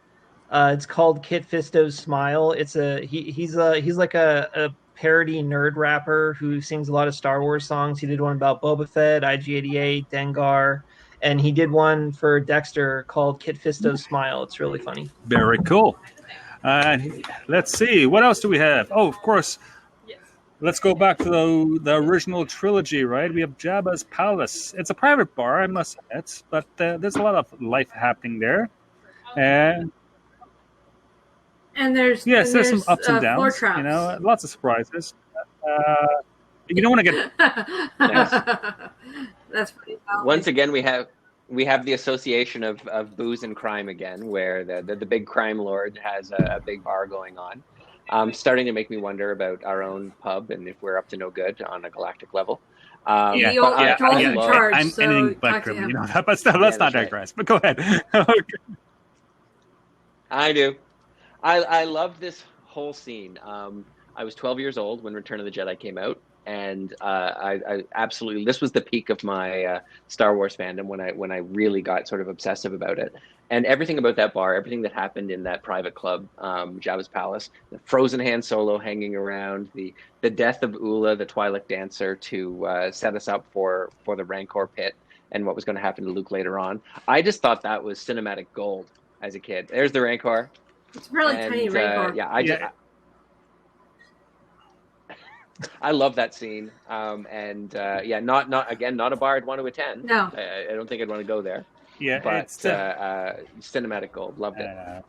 Speaker 3: It's called Kit Fisto's Smile. It's he's like a parody nerd rapper who sings a lot of Star Wars songs. He did one about Boba Fett, IG-88, Dengar, and he did one for Dexter called Kit Fisto's Smile. It's really funny.
Speaker 1: Very cool. Let's see. What else do we have? Oh, of course.
Speaker 2: Yes.
Speaker 1: Let's go back to the original trilogy, right? We have Jabba's Palace. It's a private bar, I must admit, but there's a lot of life happening there. And there's some ups and downs.
Speaker 2: Floor traps.
Speaker 1: Lots of surprises. You don't want to get.
Speaker 2: That's pretty.
Speaker 4: Once again, we have the association of booze and crime again, where the big crime lord has a big bar going on. Starting to make me wonder about our own pub and if we're up to no good on a galactic level.
Speaker 2: Anything
Speaker 1: but criminal, but let's not digress. But go ahead.
Speaker 4: I do. I love this whole scene. I was 12 years old when Return of the Jedi came out, and I absolutely, this was the peak of my Star Wars fandom when I really got sort of obsessive about it. And everything about that bar, everything that happened in that private club, Jabba's Palace, the Frozen Han Solo hanging around, the death of Ula, the Twi'lek dancer, to set us up for the Rancor pit and what was going to happen to Luke later on. I just thought that was cinematic gold as a kid. There's the Rancor.
Speaker 2: It's really tiny Rancor.
Speaker 4: I love that scene. Not a bar I'd want to attend.
Speaker 2: No.
Speaker 4: I don't think I'd want to go there.
Speaker 1: Yeah,
Speaker 4: but
Speaker 1: it's
Speaker 4: cinematic gold. Loved it.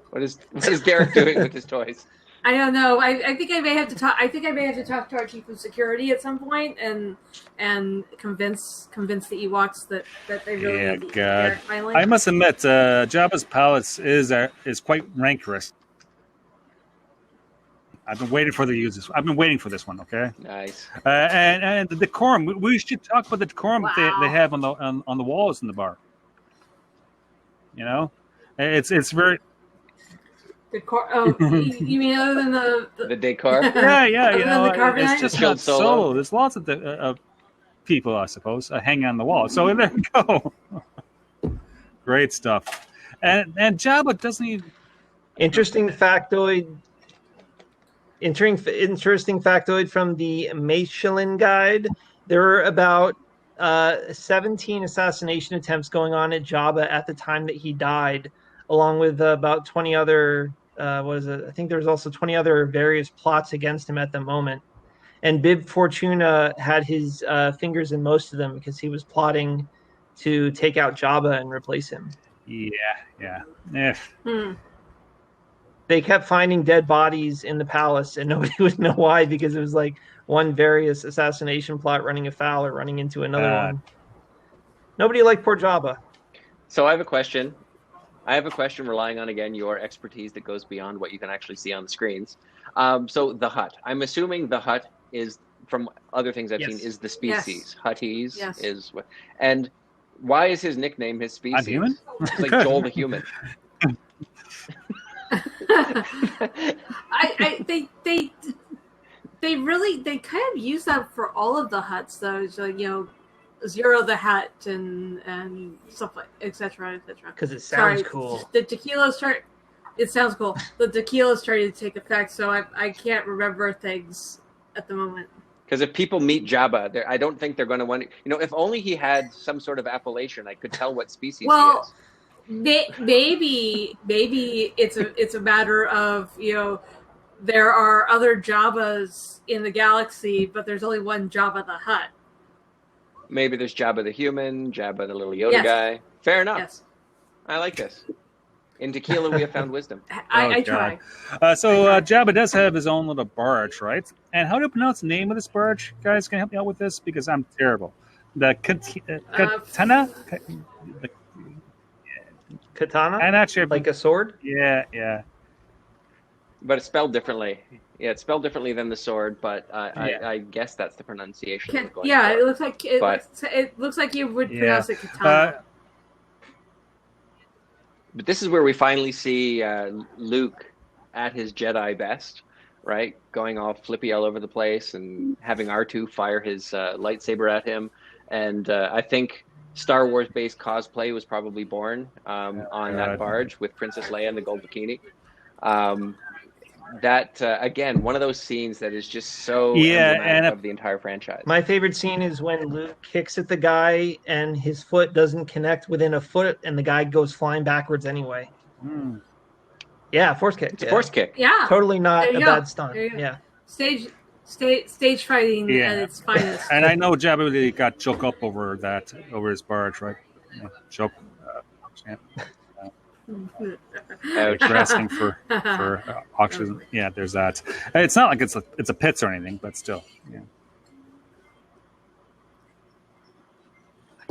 Speaker 4: What is Garrett doing with his toys?
Speaker 2: I don't know. I think I may have to talk. I think I may have to talk to our chief of security at some point and convince the Ewoks that they really need
Speaker 1: God. I must admit, Jabba's Palace is quite rancorous. I've been waiting for this one. Okay.
Speaker 4: Nice.
Speaker 1: And the decorum. We should talk about the decorum they have on the walls in the bar. It's very.
Speaker 2: Decor. Oh, you mean other than
Speaker 4: The decor.
Speaker 1: Yeah,
Speaker 2: Other than the carbonite?
Speaker 1: it's just
Speaker 4: Chilled
Speaker 1: not
Speaker 4: solo.
Speaker 1: solo. There's lots of people, I suppose, hanging on the wall. So there you go. Great stuff. And Jabba doesn't even.
Speaker 3: Interesting factoid from the Michelin Guide. There were about 17 assassination attempts going on at Jabba at the time that he died, along with about 20 other. What is it? I think there was also 20 other various plots against him at the moment. And Bib Fortuna had his fingers in most of them because he was plotting to take out Jabba and replace him.
Speaker 1: Yeah.
Speaker 3: They kept finding dead bodies in the palace, and nobody would know why, because it was like one various assassination plot running afoul or running into another one. Nobody liked poor Jabba.
Speaker 4: So I have a question. Relying on, again, your expertise that goes beyond what you can actually see on the screens. So the Hutt. I'm assuming the Hutt is, from other things I've seen, is the species.
Speaker 2: Yes.
Speaker 4: Hutties is what. And why is his nickname his species?
Speaker 1: I'm human?
Speaker 4: It's like Joel the Human.
Speaker 2: They kind of use that for all of the Hutts though. So, Zero the Hutt and stuff like etc.
Speaker 3: Because it sounds cool.
Speaker 2: The tequila it sounds cool. The tequila started to take effect, so I can't remember things at the moment.
Speaker 4: Because if people meet Jabba, I don't think they're going to want to. If only he had some sort of appellation, I could tell what species he is.
Speaker 2: Maybe it's a matter of there are other Jabbas in the galaxy, but there's only one Jabba the Hutt.
Speaker 4: Maybe there's Jabba the Human, Jabba the little Yoda guy. Fair enough.
Speaker 2: Yes.
Speaker 4: I like this. In tequila, we have found wisdom.
Speaker 2: I try.
Speaker 1: So Jabba does have his own little barge, right? And how do you pronounce the name of this barge? Guys, can you help me out with this? Because I'm terrible. The katana?
Speaker 3: Katana?
Speaker 1: And actually,
Speaker 3: like a sword?
Speaker 1: Yeah.
Speaker 4: But it's spelled differently. Yeah, it's spelled differently than the sword, but I guess that's the pronunciation.
Speaker 2: It looks like it looks like you would pronounce it katana.
Speaker 4: But this is where we finally see Luke at his Jedi best, right? Going all flippy all over the place and having R2 fire his lightsaber at him. And I think Star Wars-based cosplay was probably born on that barge with Princess Leia in the gold bikini. Again, one of those scenes that is just so emblematic of the entire franchise.
Speaker 3: My favorite scene is when Luke kicks at the guy and his foot doesn't connect within a foot and the guy goes flying backwards anyway. Yeah, force kick.
Speaker 4: It's a force kick.
Speaker 2: Yeah.
Speaker 3: Totally not a bad stunt. Yeah.
Speaker 2: Stage fighting at its finest.
Speaker 1: And I know Jabba really got choked up over his barge, right? Choke. Resting for oxygen. Yeah, there's that. It's not like it's a pits or anything, but still. Yeah.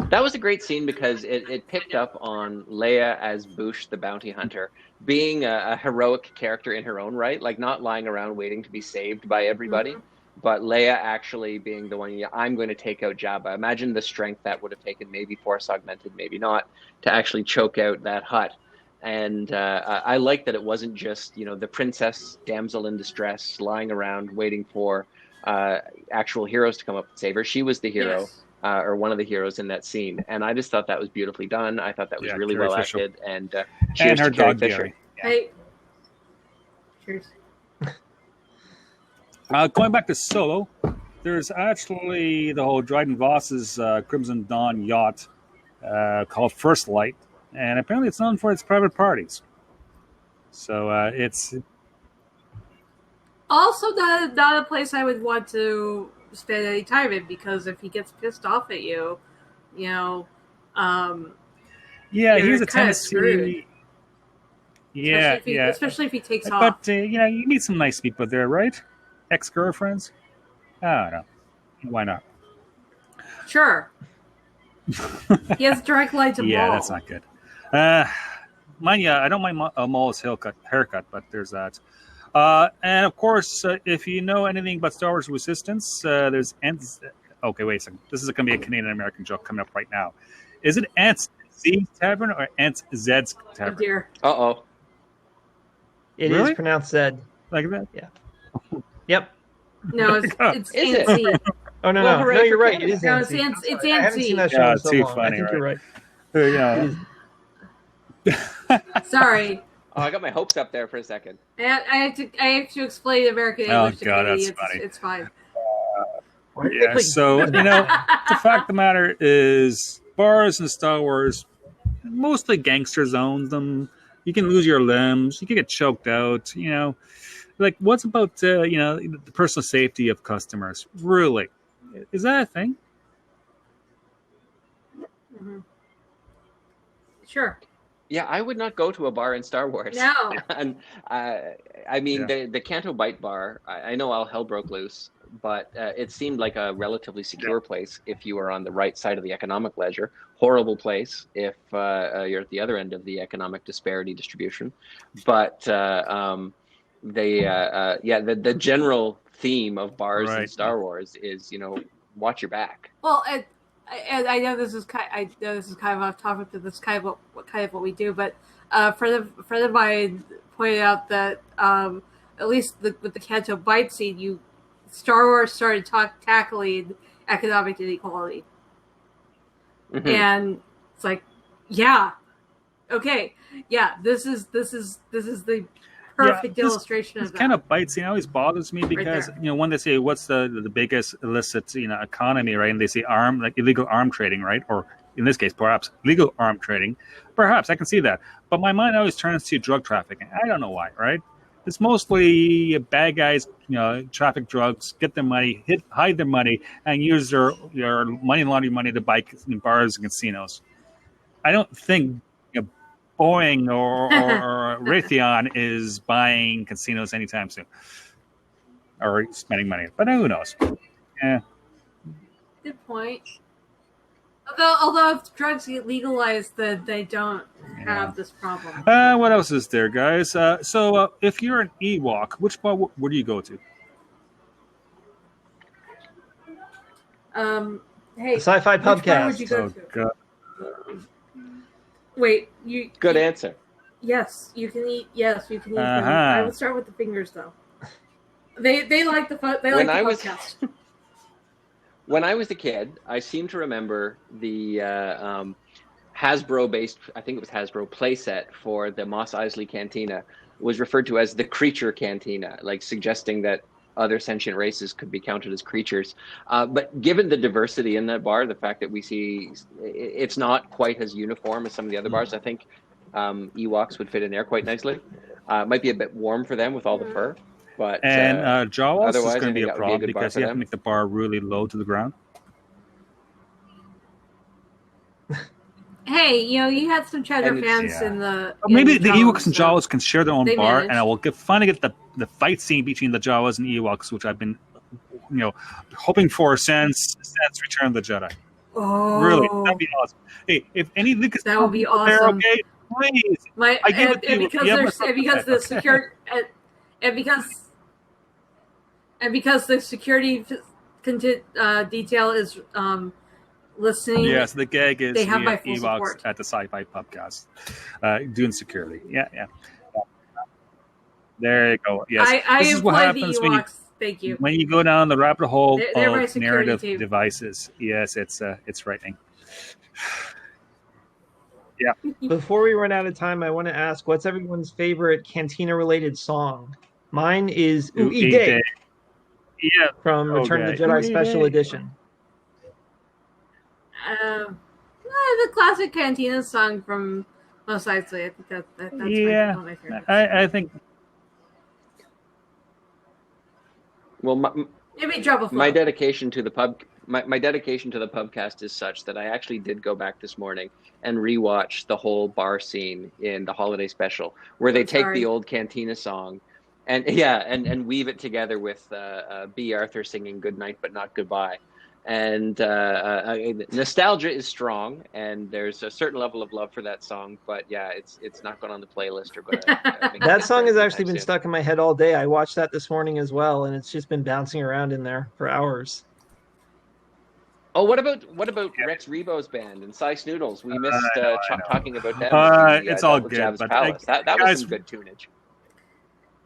Speaker 4: That was a great scene because it picked up on Leia as Boushh the bounty hunter being a heroic character in her own right, like not lying around waiting to be saved by everybody, but Leia actually being the one, I'm going to take out Jabba. Imagine the strength that would have taken, maybe force augmented, maybe not, to actually choke out that Hutt. And I like that it wasn't just, the princess damsel in distress lying around waiting for actual heroes to come up and save her. She was the hero.
Speaker 2: Yes.
Speaker 4: Or one of the heroes in that scene, and I just thought that was beautifully done. I thought that was really
Speaker 1: Carrie
Speaker 4: well
Speaker 1: Fisher.
Speaker 4: acted, and cheers
Speaker 1: her
Speaker 4: to Carrie
Speaker 1: dog
Speaker 4: Fisher.
Speaker 1: Gary.
Speaker 2: Hey, cheers.
Speaker 1: Going back to Solo, there's actually the whole Dryden Voss's Crimson Dawn yacht called First Light, and apparently it's known for its private parties. So it's
Speaker 2: also not a place I would want to spend any time in, because if he gets pissed off at you,
Speaker 1: he has a tendency.
Speaker 2: Especially if he takes off.
Speaker 1: But you meet some nice people there, right? Ex-girlfriends. I don't know. Why not?
Speaker 2: Sure. He has direct line to
Speaker 1: Yeah,
Speaker 2: Maul.
Speaker 1: that's not good. Mind you, I don't mind Maul's haircut, but there's that. And of course, if you know anything about Star Wars Resistance, there's okay, wait a second. This is going to be a Canadian American joke coming up right now. Is it Z's Tavern or Aunt Zed's
Speaker 2: Oh
Speaker 1: Tavern?
Speaker 2: dear.
Speaker 4: Uh-oh.
Speaker 3: It
Speaker 1: Really?
Speaker 3: is pronounced Zed.
Speaker 1: Like that?
Speaker 3: Yeah. Yep.
Speaker 2: No,
Speaker 1: There you go.
Speaker 2: it's
Speaker 4: Is
Speaker 2: Aunt
Speaker 4: it?
Speaker 2: Z.
Speaker 3: Oh no,
Speaker 4: Well,
Speaker 3: no,
Speaker 4: hooray
Speaker 3: no!
Speaker 4: for
Speaker 3: You're right.
Speaker 4: Canada.
Speaker 3: It is
Speaker 2: No,
Speaker 3: Aunt
Speaker 2: it's
Speaker 3: Z.
Speaker 2: Aunt.
Speaker 3: I'm
Speaker 2: It's
Speaker 3: sorry. I
Speaker 2: Aunt
Speaker 3: haven't
Speaker 2: Z.
Speaker 3: seen that show
Speaker 1: Yeah,
Speaker 3: in so
Speaker 1: too
Speaker 3: long.
Speaker 1: funny,
Speaker 3: I think you're right.
Speaker 1: You
Speaker 3: It
Speaker 1: know,
Speaker 3: is.
Speaker 2: Sorry,
Speaker 4: Oh, I got my hopes up there for a second.
Speaker 2: I have to explain American
Speaker 1: Oh,
Speaker 2: English to
Speaker 1: God,
Speaker 2: Katie.
Speaker 1: that's funny.
Speaker 2: It's fine.
Speaker 3: Why did they
Speaker 1: yeah.
Speaker 3: put
Speaker 1: So
Speaker 3: in
Speaker 1: you know,
Speaker 3: that?
Speaker 1: the fact of the matter is, bars in Star Wars, mostly gangsters own them. You can lose your limbs. You can get choked out. You know, like what's about you know, the personal safety of customers? Really, is that a thing?
Speaker 2: Mhm. Sure.
Speaker 4: Yeah, I would not go to a bar in Star Wars.
Speaker 2: No.
Speaker 4: And I mean,
Speaker 1: Yeah.
Speaker 4: the Canto Bight bar, I know all hell broke loose, but it seemed like a relatively secure place if you were on the right side of the economic ledger. Horrible place if you're at the other end of the economic disparity distribution. But the general theme of bars in
Speaker 1: Right.
Speaker 4: Star Wars is, you know, watch your back.
Speaker 2: Well, I know this is kind of off topic to this kind of what we do, but friend of mine pointed out that at least with the Canto Bight scene, Star Wars started tackling economic inequality,
Speaker 4: Mhm.
Speaker 2: and it's like, yeah, okay, yeah, this is the perfect illustration of
Speaker 1: This
Speaker 2: that.
Speaker 1: kind of bites. Always bothers me because
Speaker 2: there.
Speaker 1: you know when they say what's the biggest illicit economy, right? And they say illegal arm trading, right? Or in this case, perhaps legal arm trading. Perhaps I can see that, but my mind always turns to drug trafficking. I don't know why, right? It's mostly bad guys, traffic drugs, get their money, hide their money, and use their money laundering money to buy bars and casinos. I don't think Boeing or Raytheon is buying casinos anytime soon or spending money. But who knows? Yeah.
Speaker 2: Good point. Although if drugs get legalized, then they don't have this problem.
Speaker 1: What else is there, guys? So if you're an Ewok, which bar where do you go to?
Speaker 2: Hey,
Speaker 3: SciFi
Speaker 2: which bar
Speaker 3: Pubcast.
Speaker 2: would you go
Speaker 1: Oh,
Speaker 2: to?
Speaker 1: God.
Speaker 2: Wait,
Speaker 4: Good answer.
Speaker 2: Yes, you can eat. Yes, you can eat.
Speaker 1: Uh-huh.
Speaker 2: I would start with the fingers, though. They like the fun. They like the podcast.
Speaker 4: When I was a kid, I seem to remember the Hasbro-based, I think it was Hasbro, playset for the Mos Eisley Cantina was referred to as the Creature Cantina, like suggesting that other sentient races could be counted as creatures. But given the diversity in that bar, the fact that we see it's not quite as uniform as some of the other bars, I think Ewoks would fit in there quite nicely. It might be a bit warm for them with all the fur. But
Speaker 1: Jawas is
Speaker 4: otherwise,
Speaker 1: going to be a
Speaker 4: I think that would be a
Speaker 1: problem
Speaker 4: good bar
Speaker 1: because
Speaker 4: for
Speaker 1: you have to
Speaker 4: them.
Speaker 1: make the bar really low to the ground.
Speaker 2: Hey, you had some cheddar
Speaker 4: And
Speaker 2: fans
Speaker 1: yeah.
Speaker 2: in the.
Speaker 1: Maybe
Speaker 2: in
Speaker 1: the
Speaker 2: Jawas,
Speaker 1: Ewoks and
Speaker 2: so
Speaker 1: Jawas can share their own
Speaker 2: they
Speaker 1: bar,
Speaker 2: managed.
Speaker 1: and I will finally get the fight scene between the Jawas and Ewoks, which I've been, hoping for since Return of the Jedi.
Speaker 2: Oh,
Speaker 1: Really, that'd be awesome. Hey, if any Lucas
Speaker 2: that would be
Speaker 1: people there,
Speaker 2: awesome.
Speaker 1: okay, please.
Speaker 2: My
Speaker 1: I give
Speaker 2: and,
Speaker 1: it to
Speaker 2: and
Speaker 1: you.
Speaker 2: because
Speaker 1: You have
Speaker 2: there's
Speaker 1: my
Speaker 2: and because the
Speaker 1: okay.
Speaker 2: secure and because the security detail is listening.
Speaker 1: Yes, the gag is
Speaker 2: They have
Speaker 1: we
Speaker 2: my
Speaker 1: have
Speaker 2: full
Speaker 1: Ewoks
Speaker 2: support.
Speaker 1: at the SciFi Pubcast, doing security. Yeah. There you go. Yes,
Speaker 2: I
Speaker 1: this is what
Speaker 2: employ the
Speaker 1: happens
Speaker 2: Ewoks. Thank you.
Speaker 1: when you go down the rabbit hole
Speaker 2: They're my
Speaker 1: of
Speaker 2: security
Speaker 1: narrative
Speaker 2: team.
Speaker 1: devices. Yes, it's frightening. Yeah.
Speaker 3: Before we run out of time, I want to ask, what's everyone's favorite Cantina-related song? Mine is Ooh Ee Day
Speaker 1: Yeah.
Speaker 3: from Return of the Jedi Special Edition.
Speaker 2: The classic Cantina song from Mos Eisley. I think that's one of my favorites.
Speaker 1: I think.
Speaker 4: Well,
Speaker 2: Maybe Trouble Flow.
Speaker 4: my dedication to the pubcast is such that I actually did go back this morning and rewatch the whole bar scene in the holiday special, where they take the old Cantina song and weave it together with B. Arthur singing "Good Night but Not Goodbye." And nostalgia is strong, and there's a certain level of love for that song. But yeah, it's not going on the playlist or going to.
Speaker 3: That song has actually been stuck in my head all day. I watched that this morning as well, and it's just been bouncing around in there for hours.
Speaker 4: Oh, what about Rex Rebo's band and Cy Snoodles? We missed talking about them.
Speaker 1: It's all good.
Speaker 4: Jab's
Speaker 1: But
Speaker 4: Palace. That
Speaker 1: guys,
Speaker 4: was some good tunage.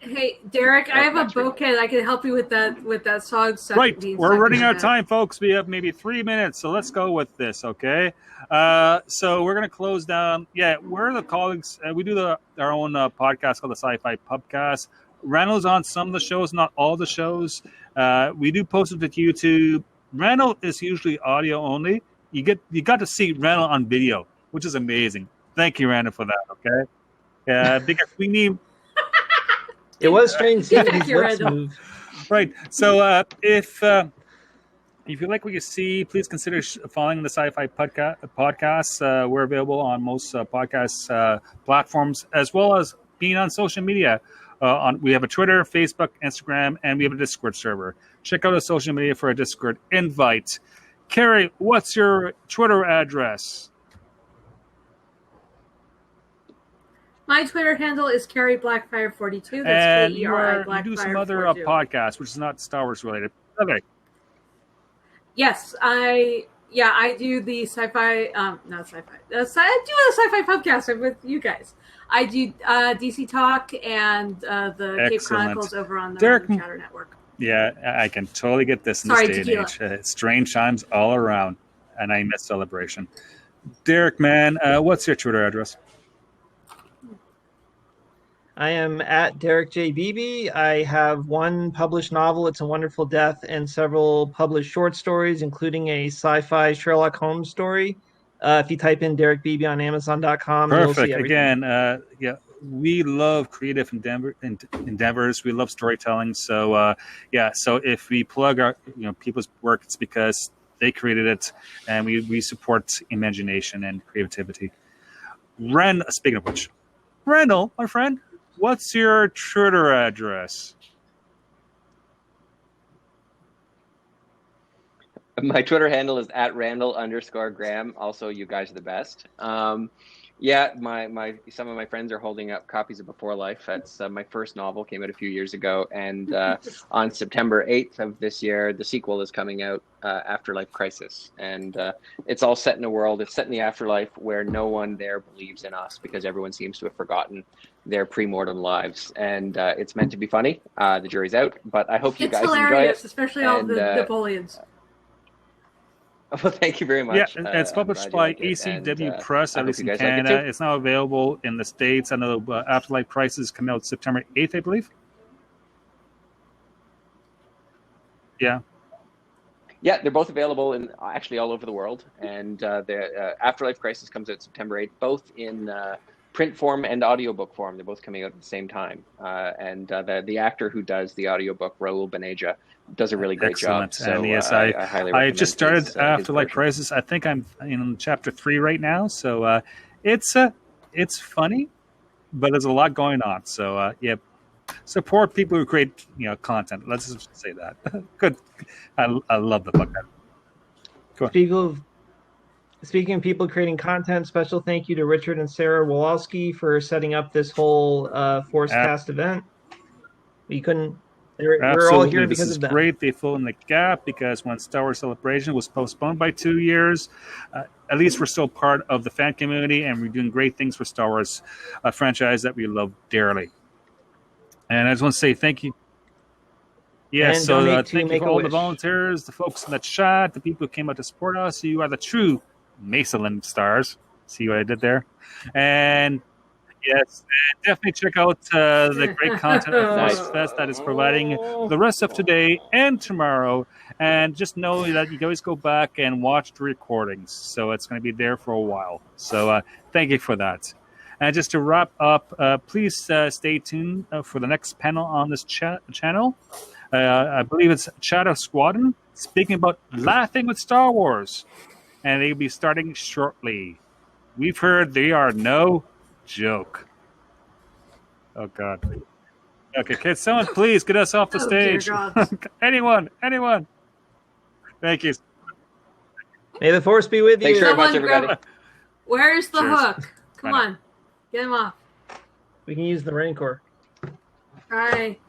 Speaker 2: Hey, Derek, I have a bouquet. I can help you with that song.
Speaker 1: Right, we're running out of time, folks. We have maybe 3 minutes, so let's go with this, okay? So we're going to close down. Yeah, we're the colleagues. We do our own podcast called the SciFi Pubcast. Randall's on some of the shows, not all the shows. We do post it to YouTube. Randall is usually audio only. You got to see Randall on video, which is amazing. Thank you, Randall, for that, okay? Because we need...
Speaker 3: It was strange seeing his lips move.
Speaker 1: Right. So if you like what you see, please consider following the SciFi podcast. We're available on most podcast platforms, as well as being on social media. We have a Twitter, Facebook, Instagram, and we have a Discord server. Check out our social media for a Discord invite. Keri, what's your Twitter address?
Speaker 2: My Twitter handle is Keri Blackfire42. That's
Speaker 1: and
Speaker 2: Keri Blackfire42.
Speaker 1: You do some other podcasts, which is not Star Wars related. Okay.
Speaker 2: Yes, I do the sci-fi. Not sci-fi. I do the SciFi Pubcast with you guys. I do DC Talk and the Cape Chronicles over on the Chatter Network.
Speaker 1: Yeah, I can totally get this in this day and age. Strange times all around, and I miss Celebration. Derek, man, what's your Twitter address?
Speaker 3: I am at Derek J. Beebe. I have one published novel, It's a Wonderful Death, and several published short stories, including a sci-fi Sherlock Holmes story. If you type in Derek Beebe on Amazon.com, you'll see everything.
Speaker 1: Again, we love creative endeavors. We love storytelling. So, so if we plug our people's work, it's because they created it, and we support imagination and creativity. Speaking of which, Randall, my friend, what's your Twitter address?
Speaker 4: My Twitter handle is at Randal_Graham. Also, you guys are the best. Some of my friends are holding up copies of Beforelife. That's my first novel, came out a few years ago. And on September 8th of this year, the sequel is coming out, Afterlife Crisis. And it's all set in a world, it's set in the afterlife where no one there believes in us because everyone seems to have forgotten their pre-mortem lives. And it's meant to be funny. The jury's out, but I hope you guys enjoy it. It's hilarious,
Speaker 2: especially all the Napoleons.
Speaker 4: Well, thank you very much.
Speaker 1: Yeah, it's published by ACW Press, at least in Canada. It's now available in the States. I know Afterlife Crisis coming out September 8th, I believe. Yeah.
Speaker 4: Yeah, they're both available in actually all over the world. And the Afterlife Crisis comes out September 8th, both in print form and audiobook form. They're both coming out at the same time. And the actor who does the audiobook, Raul Beneja, does a really great job. So,
Speaker 1: and yes,
Speaker 4: I highly recommend
Speaker 1: I just started
Speaker 4: his
Speaker 1: Afterlife Crisis. I think I'm in chapter 3 right now. So it's funny, but there's a lot going on. So support people who create content. Let's just say that. Good. I love the book.
Speaker 3: Speaking of people creating content, special thank you to Richard and Sarah Wolowski for setting up this whole Forcefest event. We couldn't. We're all here because of that.
Speaker 1: Great. They fill in the gap because when Star Wars Celebration was postponed by 2 years, at least we're still part of the fan community, and we're doing great things for Star Wars, a franchise that we love dearly. And I just want to say thank you. Yes, so thank you for all the volunteers, the folks in the chat, the people who came out to support us. You are the true Michelin stars. See what I did there? And yes, definitely check out the great content of Forcefest that is providing the rest of today and tomorrow. And just know that you can always go back and watch the recordings. So it's going to be there for a while. So thank you for that. And just to wrap up, please stay tuned for the next panel on this channel. I believe it's Shadow Squadron speaking about laughing with Star Wars. And they'll be starting shortly. We've heard they are no joke. Oh, God. Okay, can someone please get us off the stage? Anyone. Thank you.
Speaker 3: May the Force be with you.
Speaker 4: Thanks very much, everybody.
Speaker 2: Where's the hook? Come on. Get him off.
Speaker 3: We can use the Rancor.
Speaker 2: All right.